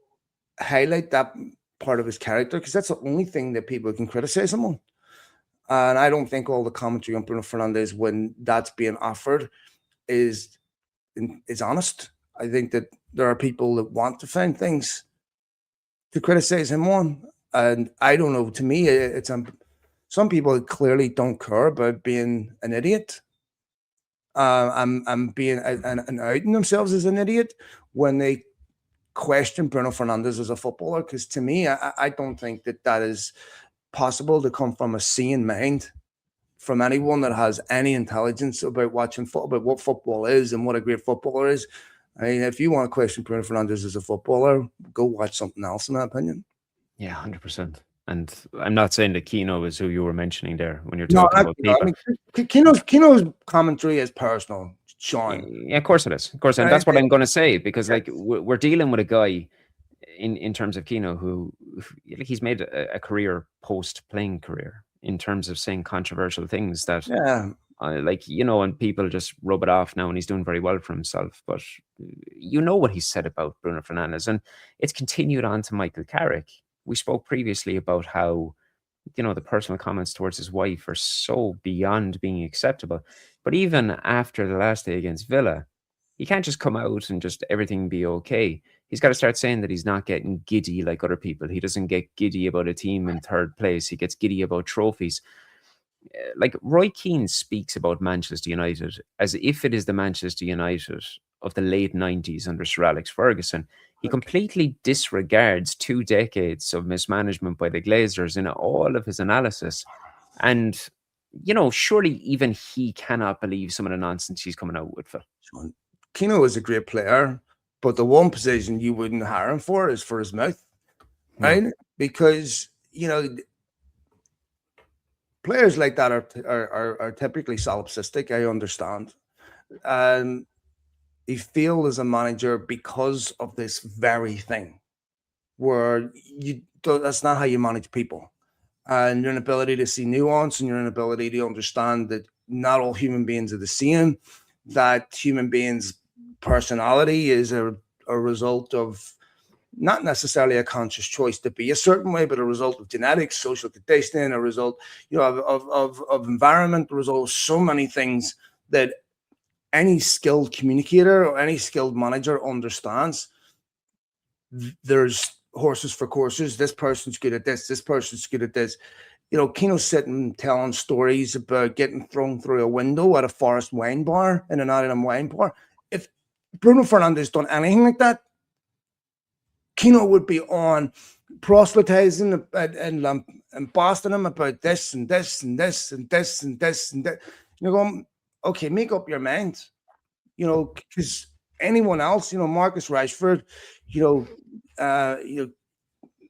Speaker 2: highlight that part of his character because that's the only thing that people can criticize him on. And I don't think all the commentary on Bruno Fernandes when that's being offered is honest. I think that there are people that want to find things to criticize him on. And I don't know, to me, it's some people clearly don't care about being an idiot. I'm being and outing themselves as an idiot when they question Bruno Fernandes as a footballer. Because to me, I don't think that is possible to come from a sane mind from anyone that has any intelligence about watching football, about what football is and what a great footballer is. I mean, if you want to question Bruno Fernandes as a footballer, go watch something else, in my opinion.
Speaker 1: Yeah, 100%. And I'm not saying that Keno is who you were mentioning there when you're talking about people.
Speaker 2: I mean, Keno's commentary is personal, Shaun.
Speaker 1: Yeah, of course it is. Of course, and that's what I'm going to say, because like we're dealing with a guy in terms of Keno who he's made a career post-playing career. in terms of saying controversial things that,
Speaker 2: Yeah,
Speaker 1: and people just rub it off now, and he's doing very well for himself. But what he said about Bruno Fernandes, and it's continued on to Michael Carrick. We spoke previously about how, the personal comments towards his wife are so beyond being acceptable. But even after the last day against Villa, he can't just come out and just everything be okay. He's got to start saying that he's not getting giddy like other people. He doesn't get giddy about a team in third place. He gets giddy about trophies. Like Roy Keane speaks about Manchester United as if it is the Manchester United of the late 90s under Sir Alex Ferguson. He completely disregards 2 decades of mismanagement by the Glazers in all of his analysis. And, surely even he cannot believe some of the nonsense he's coming out with, Phil.
Speaker 2: Shaun, Keno is a great player, but the one position you wouldn't hire him for is for his mouth, right?
Speaker 1: No.
Speaker 2: Because players like that are typically solipsistic. I understand, and he failed as a manager because of this very thing, where that's not how you manage people, and your inability to see nuance and your inability to understand that not all human beings are the same, that human beings' personality is a result of not necessarily a conscious choice to be a certain way, but a result of genetics, social conditioning, a result, of environment, a result of so many things that any skilled communicator or any skilled manager understands. There's horses for courses. This person's good at this. This person's good at this. Keno's sitting telling stories about getting thrown through a window at a Forest wine bar in an Nottingham wine bar. If Bruno Fernandes done anything like that, Keno would be on proselytizing and boasting him about this and this and this and this and this and that. You're going, okay, make up your mind, because anyone else, Marcus Rashford,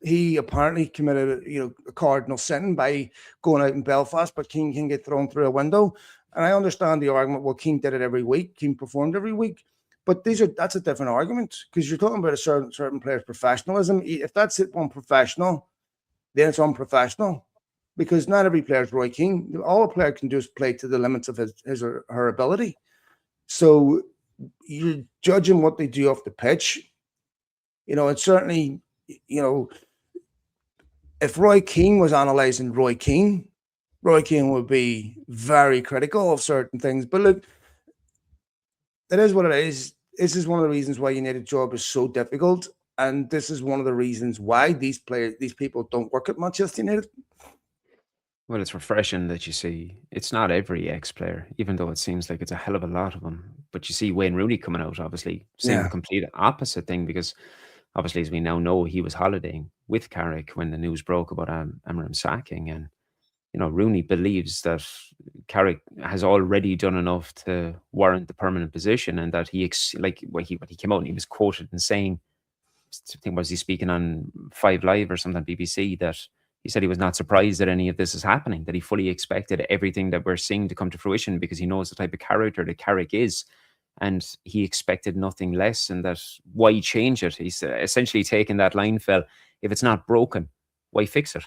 Speaker 2: he apparently committed, a cardinal sin by going out in Belfast, but Keane can get thrown through a window. And I understand the argument, well, Keane did it every week, Keane performed every week. But that's a different argument, because you're talking about a certain player's professionalism. If that's it unprofessional, then it's unprofessional, because not every player is Roy Keane. All a player can do is play to the limits of his or her ability. So you're judging what they do off the pitch. And certainly, if Roy Keane was analysing Roy Keane would be very critical of certain things. But look, it is what it is. This is one of the reasons why United's job is so difficult, and this is one of the reasons why these people don't work at Manchester United.
Speaker 1: Well, it's refreshing that you see it's not every ex-player, even though it seems like it's a hell of a lot of them. But you see Wayne Rooney coming out, obviously saying the complete opposite thing, because obviously, as we now know, he was holidaying with Carrick when the news broke about Amarim sacking. And, Rooney believes that Carrick has already done enough to warrant the permanent position, and that he came out and he was quoted in saying, I think, was he speaking on 5 Live or something, BBC, that he said he was not surprised that any of this is happening, that he fully expected everything that we're seeing to come to fruition, because he knows the type of character that Carrick is. And he expected nothing less, and that why change it? He's essentially taken that line, Phil, if it's not broken, why fix it?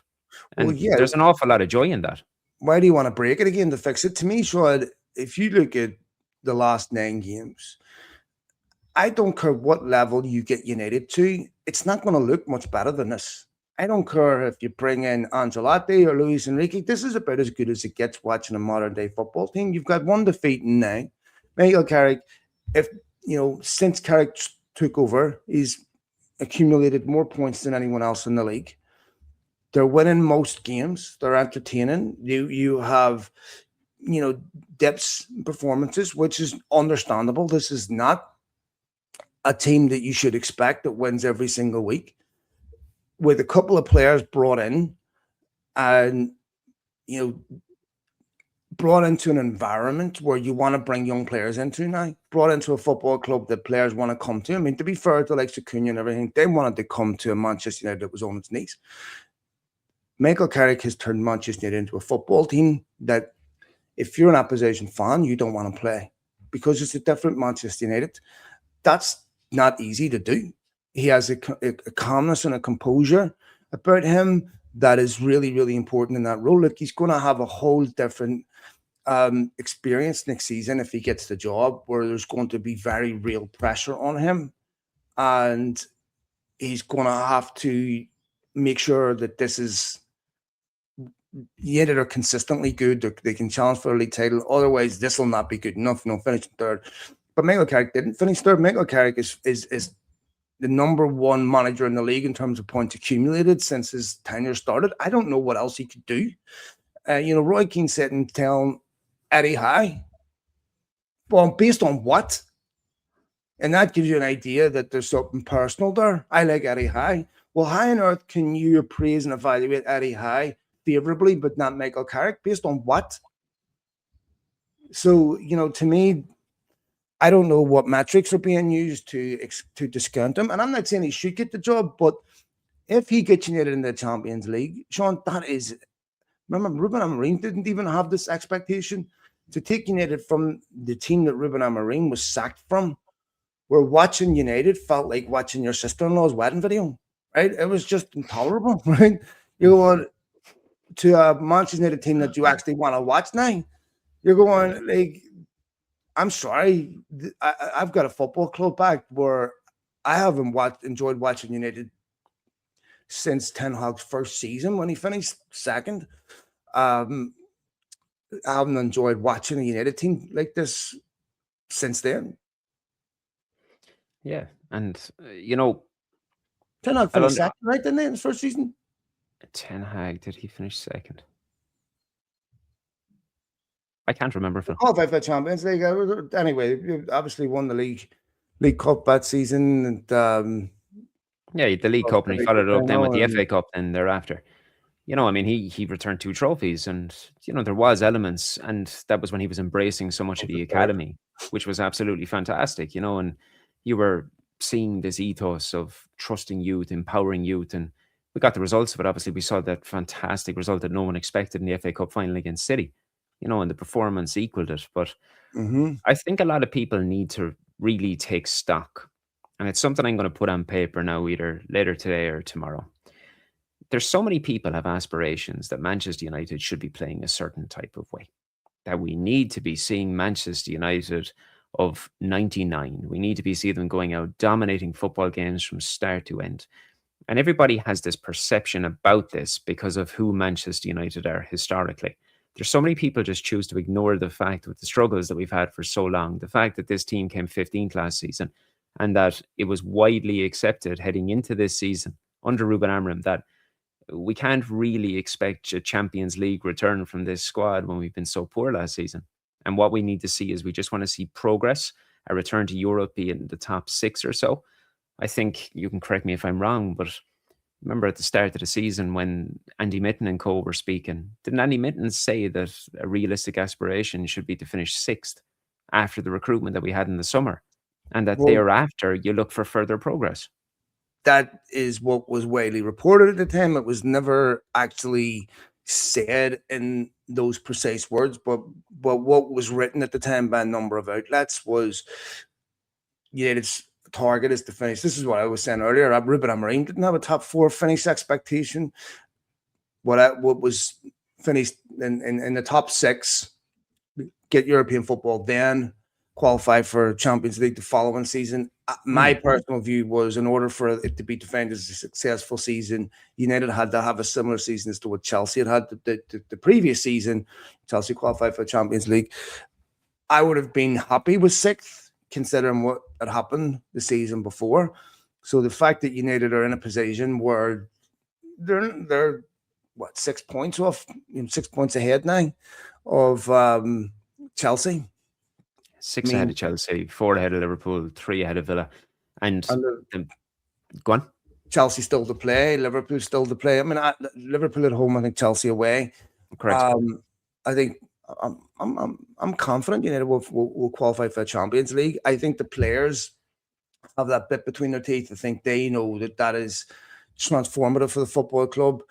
Speaker 1: And there's an awful lot of joy in that.
Speaker 2: Why do you want to break it again to fix it? To me, Shaun, if you look at the last 9 games, I don't care what level you get United to, it's not going to look much better than this. I don't care if you bring in Ancelotti or Luis Enrique. This is about as good as it gets watching a modern-day football team. You've got 1 defeat in 9. Michael Carrick, since Carrick took over, he's accumulated more points than anyone else in the league. They're winning most games. They're entertaining. You have, dips in performances, which is understandable. This is not a team that you should expect that wins every single week. With a couple of players brought in, and brought into an environment where you want to bring young players into now, brought into a football club that players want to come to. I mean, to be fair to like Cunha and everything, they wanted to come to a Manchester United that was on its knees. Michael Carrick has turned Manchester United into a football team that, if you're an opposition fan, you don't want to play, because it's a different Manchester United. That's not easy to do. He has a calmness and a composure about him that is really, really important in that role. Look, he's going to have a whole different experience next season if he gets the job, where there's going to be very real pressure on him, and he's going to have to make sure that this is United are consistently good. They can challenge for a league title. Otherwise, this will not be good enough. Finishing third. But Michael Carrick didn't finish third. Michael Carrick is the number one manager in the league in terms of points accumulated since his tenure started. I don't know what else he could do. Roy Keane said and telling Eddie Howe, well, based on what? And that gives you an idea that there's something personal there. I like Eddie Howe. Well, how on earth can you appraise and evaluate Eddie Howe favorably, but not Michael Carrick? Based on what? So, to me, I don't know what metrics are being used to discount him. And I'm not saying he should get the job, but if he gets United in the Champions League, Shaun, that is... Remember, Ruben Amorim didn't even have this expectation. To take United from the team that Ruben Amorim was sacked from, where watching United felt like watching your sister-in-law's wedding video, right? It was just intolerable, right? You go to a Manchester United team that you actually want to watch now. You're going, like, I'm sorry. I've got a football club back where I haven't enjoyed watching United since Ten Hag's first season when he finished second. I haven't enjoyed watching a United team like this since then.
Speaker 1: Yeah, and
Speaker 2: Ten Hag finished second, right? Didn't they, in his first season?
Speaker 1: Ten Hag, did he finish second? I can't remember. Phil.
Speaker 2: Qualified for the Champions League. Anyway, you obviously won the League Cup that season, and
Speaker 1: the League Cup, and he followed it up then with the FA Cup, and thereafter. He returned 2 trophies, and there was elements, and that was when he was embracing so much of the academy, which was absolutely fantastic. And you were seeing this ethos of trusting youth, empowering youth, and we got the results of it. Obviously, we saw that fantastic result that no one expected in the FA Cup final against City, and the performance equaled it. But I think a lot of people need to really take stock, and it's something I'm going to put on paper now, either later today or tomorrow. There's so many people have aspirations that Manchester United should be playing a certain type of way, that we need to be seeing Manchester United of 99. We need to be seeing them going out, dominating football games from start to end. And everybody has this perception about this because of who Manchester United are historically. There's so many people just choose to ignore the fact with the struggles that we've had for so long, the fact that this team came 15th last season, and that it was widely accepted heading into this season under Ruben Amorim that we can't really expect a Champions League return from this squad when we've been so poor last season. And what we need to see is we just want to see progress, a return to Europe, be in the top 6 or so. I think you can correct me if I'm wrong, but remember at the start of the season when Andy Mitten and co were speaking, didn't Andy Mitten say that a realistic aspiration should be to finish 6th after the recruitment that we had in the summer, and that thereafter you look for further progress?
Speaker 2: That is what was widely reported at the time. It was never actually said in those precise words, but what was written at the time by a number of outlets was United's target is to finish. This is what I was saying earlier. Ruben Amorim didn't have a top 4 finish expectation. What was finished in the top 6, get European football, then qualify for Champions League the following season. My personal view was, in order for it to be defined as a successful season, United had to have a similar season as to what Chelsea had the previous season. Chelsea qualified for the Champions League. I would have been happy with 6th, considering what had happened the season before. So the fact that United are in a position where they're 6 points off, 6 points ahead now of Chelsea.
Speaker 1: 6 ahead of Chelsea, 4 ahead of Liverpool, 3 ahead of Villa. And go on.
Speaker 2: Chelsea still to play, Liverpool still to play. I mean, Liverpool at home, I think Chelsea away.
Speaker 1: Correct.
Speaker 2: I think I'm confident United will qualify for the Champions League. I think the players have that bit between their teeth. I think they know that is transformative for the football club.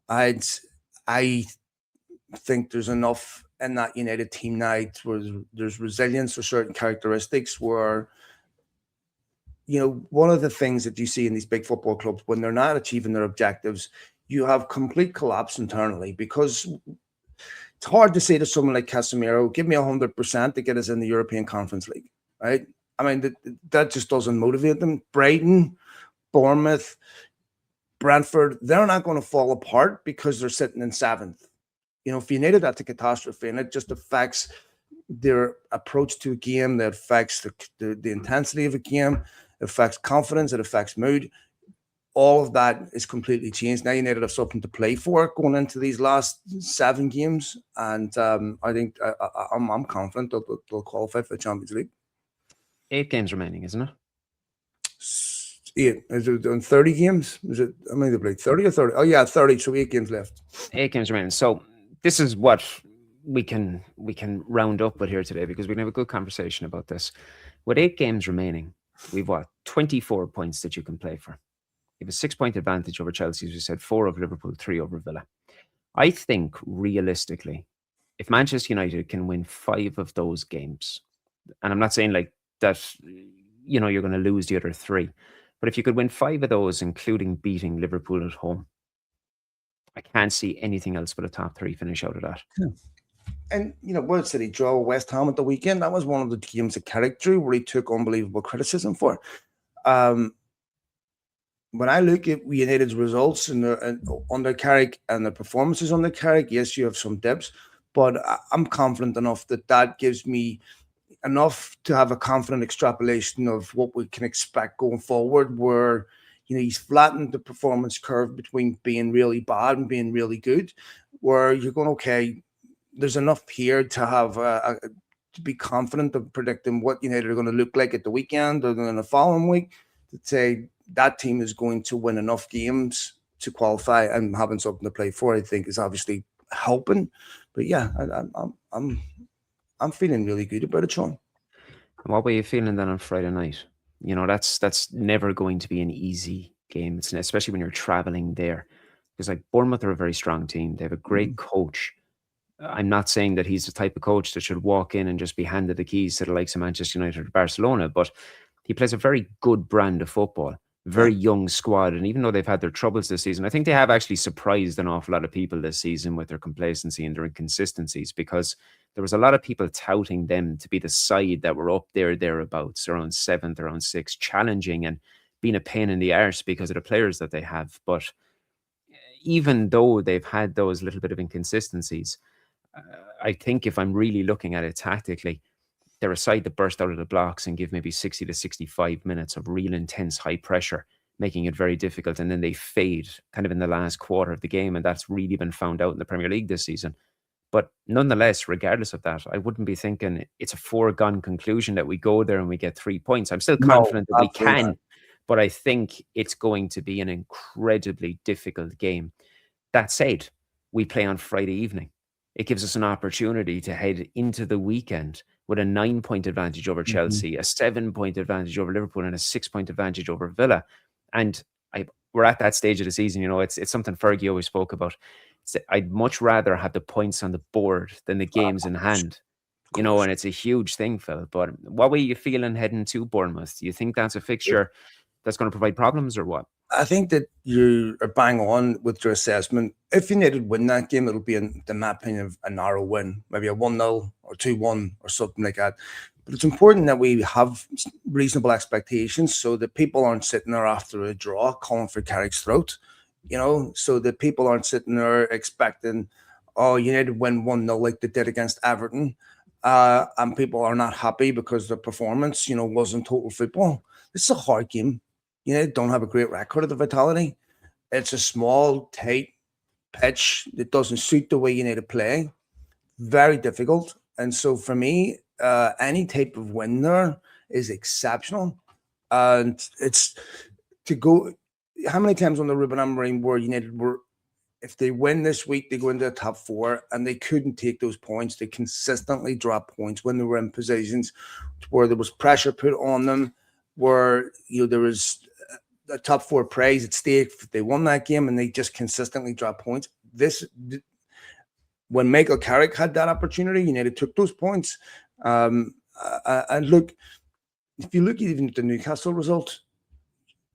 Speaker 2: I think there's enough in that United team now where there's resilience for certain characteristics where, one of the things that you see in these big football clubs, when they're not achieving their objectives, you have complete collapse internally, because it's hard to say to someone like Casemiro, give me 100% to get us in the European Conference League, right? I mean, that just doesn't motivate them. Brighton, Bournemouth, Brentford, they're not going to fall apart because they're sitting in seventh. You know, if you needed that to catastrophe, and it just affects their approach to a game, that affects the intensity of a game, it affects confidence, it affects mood. All of that is completely changed. Now you need to have something to play for going into these last 7 games, and I think I'm confident they'll qualify for the Champions League.
Speaker 1: 8 games remaining, isn't it?
Speaker 2: 8. Is it on 30 games? Is it? I mean, they played 30 or 30. Oh yeah, 30. So 8 games left.
Speaker 1: 8 games remaining. So this is what we can round up with here today, because we can have a good conversation about this. With 8 games remaining, we've 24 points that you can play for. You have a 6-point advantage over Chelsea, as we said, 4 over Liverpool, 3 over Villa. I think realistically, if Manchester United can win 5 of those games, and I'm not saying like that, you're going to lose the other 3, but if you could win 5 of those, including beating Liverpool at home, I can't see anything else but a top 3 finish out of that.
Speaker 2: Yeah. And, World City draw West Ham at the weekend. That was one of the games that Carrick drew where he took unbelievable criticism for. When I look at United's results under Carrick and the performances under Carrick, yes, you have some dips, but I'm confident enough that gives me enough to have a confident extrapolation of what we can expect going forward, where he's flattened the performance curve between being really bad and being really good, where you're going, okay, there's enough here to have to be confident of predicting what United are going to look like at the weekend or in the following week, to say that team is going to win enough games to qualify, and having something to play for, I think, is obviously helping. But yeah, I'm feeling really good about it, Shaun.
Speaker 1: And what were you feeling then on Friday night? That's never going to be an easy game, especially when you're traveling there. Because like Bournemouth are a very strong team. They have a great coach. I'm not saying that he's the type of coach that should walk in and just be handed the keys to the likes of Manchester United or Barcelona, but he plays a very good brand of football, very young squad. And even though they've had their troubles this season, I think they have actually surprised an awful lot of people this season with their complacency and their inconsistencies, because there was a lot of people touting them to be the side that were up there, thereabouts, around 7th, around 6th, challenging and being a pain in the arse because of the players that they have. But even though they've had those little bit of inconsistencies, I think if I'm really looking at it tactically, they're a side that burst out of the blocks and give maybe 60 to 65 minutes of real intense high pressure, making it very difficult. And then they fade kind of in the last quarter of the game. And that's really been found out in the Premier League this season. But nonetheless, regardless of that, I wouldn't be thinking it's a foregone conclusion that we go there and we get 3 points. I'm still confident that we can, but I think it's going to be an incredibly difficult game. That said, we play on Friday evening. It gives us an opportunity to head into the weekend with a 9-point advantage over Chelsea, a 7-point advantage over Liverpool, and a 6-point advantage over Villa. And we're at that stage of the season. It's something Fergie always spoke about. I'd much rather have the points on the board than the games in hand. And it's a huge thing, Phil. But what were you feeling heading to Bournemouth? Do you think that's a fixture that's going to provide problems, or what?
Speaker 2: I think that you are bang on with your assessment. If United win that game, it'll be, in my opinion, a narrow win, maybe a 1-0 or 2-1 or something like that. But it's important that we have reasonable expectations so that people aren't sitting there after a draw calling for Carrick's throat, so that people aren't sitting there expecting, United win 1-0 like they did against Everton, and people are not happy because the performance, wasn't total football. This is a hard game. United don't have a great record of the Vitality. It's a small, tight pitch that doesn't suit the way you need to play. Very difficult. And so for me, any type of win there is exceptional. And it's to go, how many times on the Ruben Amorim where United were, if they win this week, they go into the top 4 and they couldn't take those points. They consistently drop points when they were in positions where there was pressure put on them, where there was a top 4 prize at stake if they won that game, and they just consistently drop points. When Michael Carrick had that opportunity, United took those points. And look, if you look even at the Newcastle result,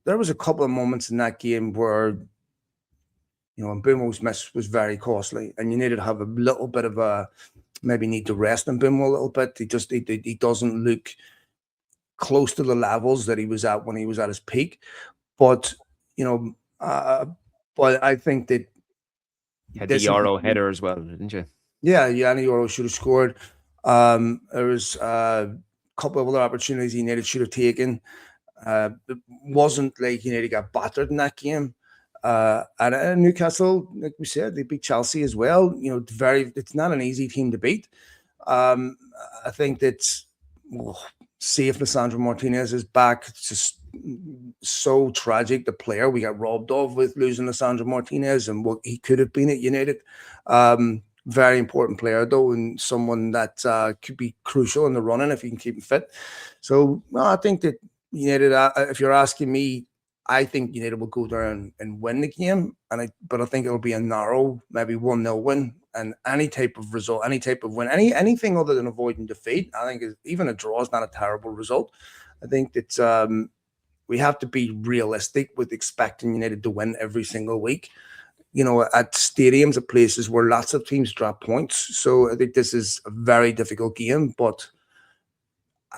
Speaker 2: there was a couple of moments in that game where And Bournemouth's miss was very costly, and you needed to have a little bit of a maybe need to rest in Bournemouth a little bit. He doesn't look close to the levels that he was at when he was at his peak, but but I think that
Speaker 1: You had the Euro header as well, didn't you?
Speaker 2: Yeah, Yanni Euro should have scored. There was a couple of other opportunities United should have taken. It wasn't like United got battered in that game. And Newcastle, like we said, they beat Chelsea as well. It's not an easy team to beat. I think that's see if Lisandro Martinez is back. It's just so tragic. The player we got robbed of with losing Lisandro Martinez and what he could have been at United. Very important player though, and someone that could be crucial in the running if you can keep him fit. So I think that United, if you're asking me, I think United will go there and win the game. But I think it'll be a narrow, maybe 1-0 win. And any type of result, any type of win, anything other than avoiding defeat, I think even a draw is not a terrible result. I think that we have to be realistic with expecting United to win every single week. At stadiums, at places where lots of teams drop points. So I think this is a very difficult game, but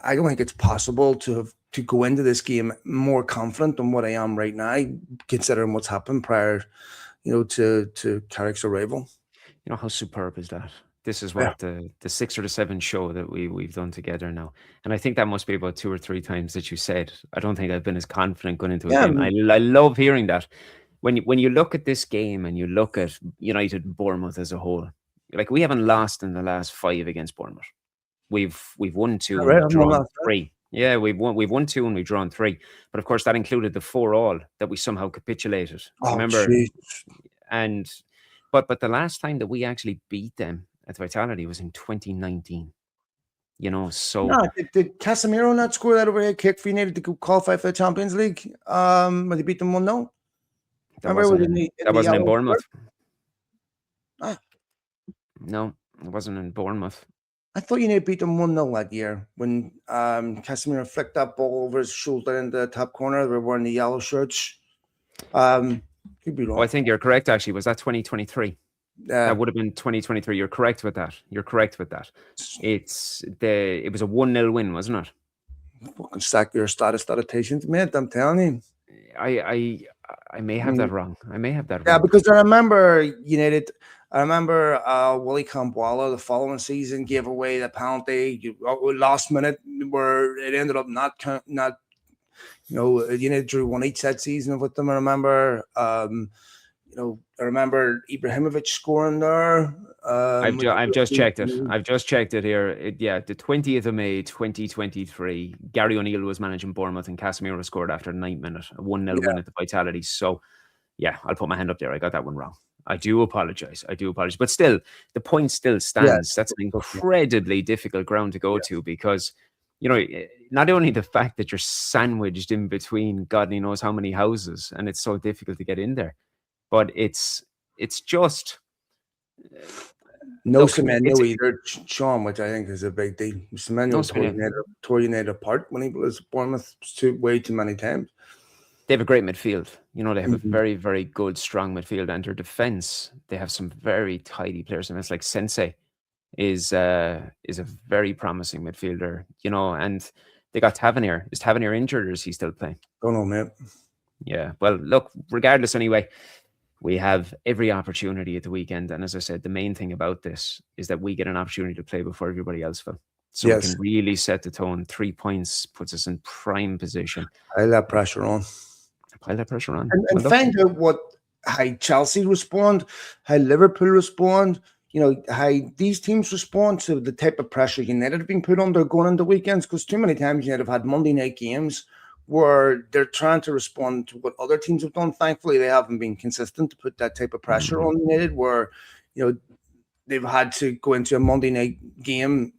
Speaker 2: I don't think it's possible to go into this game more confident than what I am right now, considering what's happened prior, to Carrick's arrival.
Speaker 1: How superb is that? This is what the 6 or the 7 show that we've done together now. And I think that must be about 2 or 3 times that you said, I don't think I've been as confident going into a game. I love hearing that. When you look at this game and you look at United and Bournemouth as a whole, like we haven't lost in the last 5 against Bournemouth. We've won 2 and drawn 3. Yeah, we've won 2 and we've drawn 3. But of course that included the 4-4 that we somehow capitulated. Remember?
Speaker 2: Geez.
Speaker 1: And but the last time that we actually beat them at Vitality was in 2019. So
Speaker 2: did Casemiro not score that overhead kick for United to qualify for the Champions League? When they beat them 1-0?
Speaker 1: That wasn't in Bournemouth. No, it wasn't in Bournemouth.
Speaker 2: I thought United beat them 1-0 that year when Casemiro flicked that ball over his shoulder in the top corner. They were wearing the yellow shirts. Could be wrong.
Speaker 1: I think you're correct, actually. Was that 2023? That would have been 2023. You're correct with that. It was a 1-0 win, wasn't it?
Speaker 2: Fucking stack your statisticians, mate. I'm telling you.
Speaker 1: I may have that wrong.
Speaker 2: Yeah, because I remember United. I remember Willie Campbell the following season gave away the penalty last minute where it ended up not. United drew 1 each that season with them. I remember. I remember Ibrahimovic scoring there.
Speaker 1: I've just checked it. I've just checked it here. The 20th of May, 2023. Gary O'Neill was managing Bournemouth and Casemiro scored after the 9th minute, a 1-0 win at the Vitality. So, I'll put my hand up there. I got that one wrong. I do apologize. But still, the point still stands. That's an incredibly difficult ground to go to because, not only the fact that you're sandwiched in between God knows how many houses and it's so difficult to get in there, but it's just
Speaker 2: no Semenyo either, Shaun, which I think is a big deal. Semenyo tore United apart when he was at Bournemouth way too many times.
Speaker 1: They have a great midfield. They have a very, very good, strong midfield. And their defense, they have some very tidy players. And it's like Sensei is a very promising midfielder, and they got Tavernier. Is Tavernier injured or is he still playing?
Speaker 2: Don't know, mate.
Speaker 1: Yeah. Well, look, regardless anyway, we have every opportunity at the weekend. And as I said, the main thing about this is that we get an opportunity to play before everybody else will. So we can really set the tone. 3 points puts us in prime position.
Speaker 2: Pile that pressure on. And find out how Chelsea respond, how Liverpool respond, how these teams respond to the type of pressure United have been put under going into weekends. Because too many times United have had Monday night games where they're trying to respond to what other teams have done. Thankfully, they haven't been consistent to put that type of pressure on United where, they've had to go into a Monday night game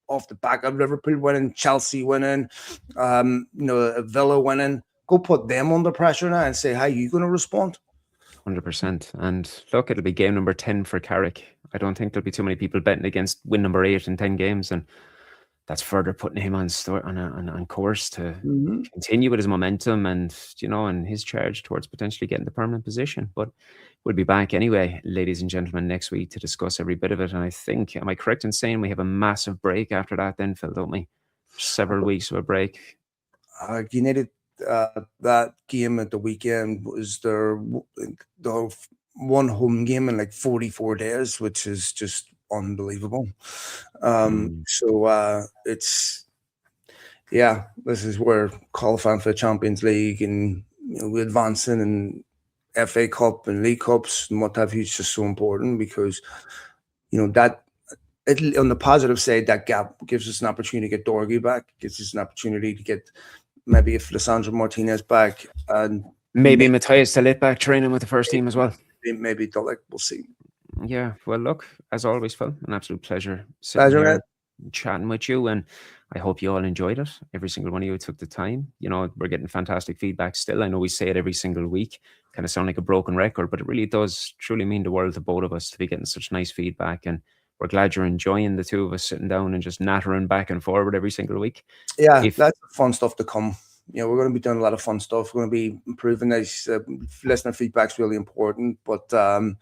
Speaker 2: off the back of Liverpool winning, Chelsea winning, Villa winning. Go put them under pressure now and say, how are you going to respond?
Speaker 1: 100%. And look, it'll be game number 10 for Carrick. I don't think there'll be too many people betting against win number 8 in 10 games. And that's further putting him on course to
Speaker 2: Mm-hmm.
Speaker 1: continue with his momentum and, and his charge towards potentially getting the permanent position. But we'll be back anyway, ladies and gentlemen, next week to discuss every bit of it. And I think, am I correct in saying we have a massive break after that then, Phil, don't we? Several weeks of a break.
Speaker 2: United, that game at the weekend was their one home game in like 44 days, which is just unbelievable. So it's, yeah, this is where qualifying for the Champions League and we advancing and FA Cup and League Cups and what have you is just so important because that on the positive side, that gap gives us an opportunity to get Dorgy back, gives us an opportunity to get maybe if Lissandro Martinez back and
Speaker 1: maybe Matthias de Ligt back training with the first team as well.
Speaker 2: Maybe Dulek, we'll see.
Speaker 1: Yeah, well, look, as always, Phil, an absolute pleasure sitting here chatting with you, and I hope you all enjoyed it. Every single one of you took the time. We're getting fantastic feedback still. I know we say it every single week, kind of sound like a broken record, but it really does truly mean the world to both of us to be getting such nice feedback, and we're glad you're enjoying the two of us sitting down and just nattering back and forward every single week.
Speaker 2: Yeah, that's fun stuff to come. We're going to be doing a lot of fun stuff. We're going to be improving this. Listener feedback's really important, but I'm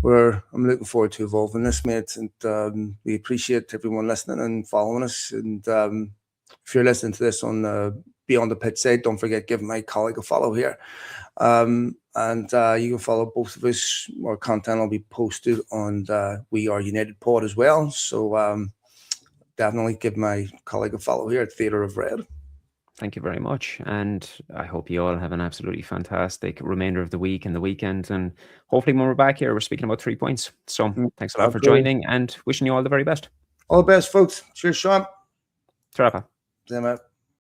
Speaker 2: looking forward to evolving this, mate. And we appreciate everyone listening and following us. And if you're listening to this on Beyond the Pitch side, don't forget give my colleague a follow here. And you can follow both of us. Our content will be posted on the We Are United pod as well. So definitely give my colleague a follow here at Theatre of Red.
Speaker 1: Thank you very much. And I hope you all have an absolutely fantastic remainder of the week and the weekend. And hopefully when we're back here, we're speaking about 3 points. So thanks a lot for joining and wishing you all the very best.
Speaker 2: All the best, folks. Cheers, Shaun.
Speaker 1: Ta-ra.
Speaker 2: See you, mate.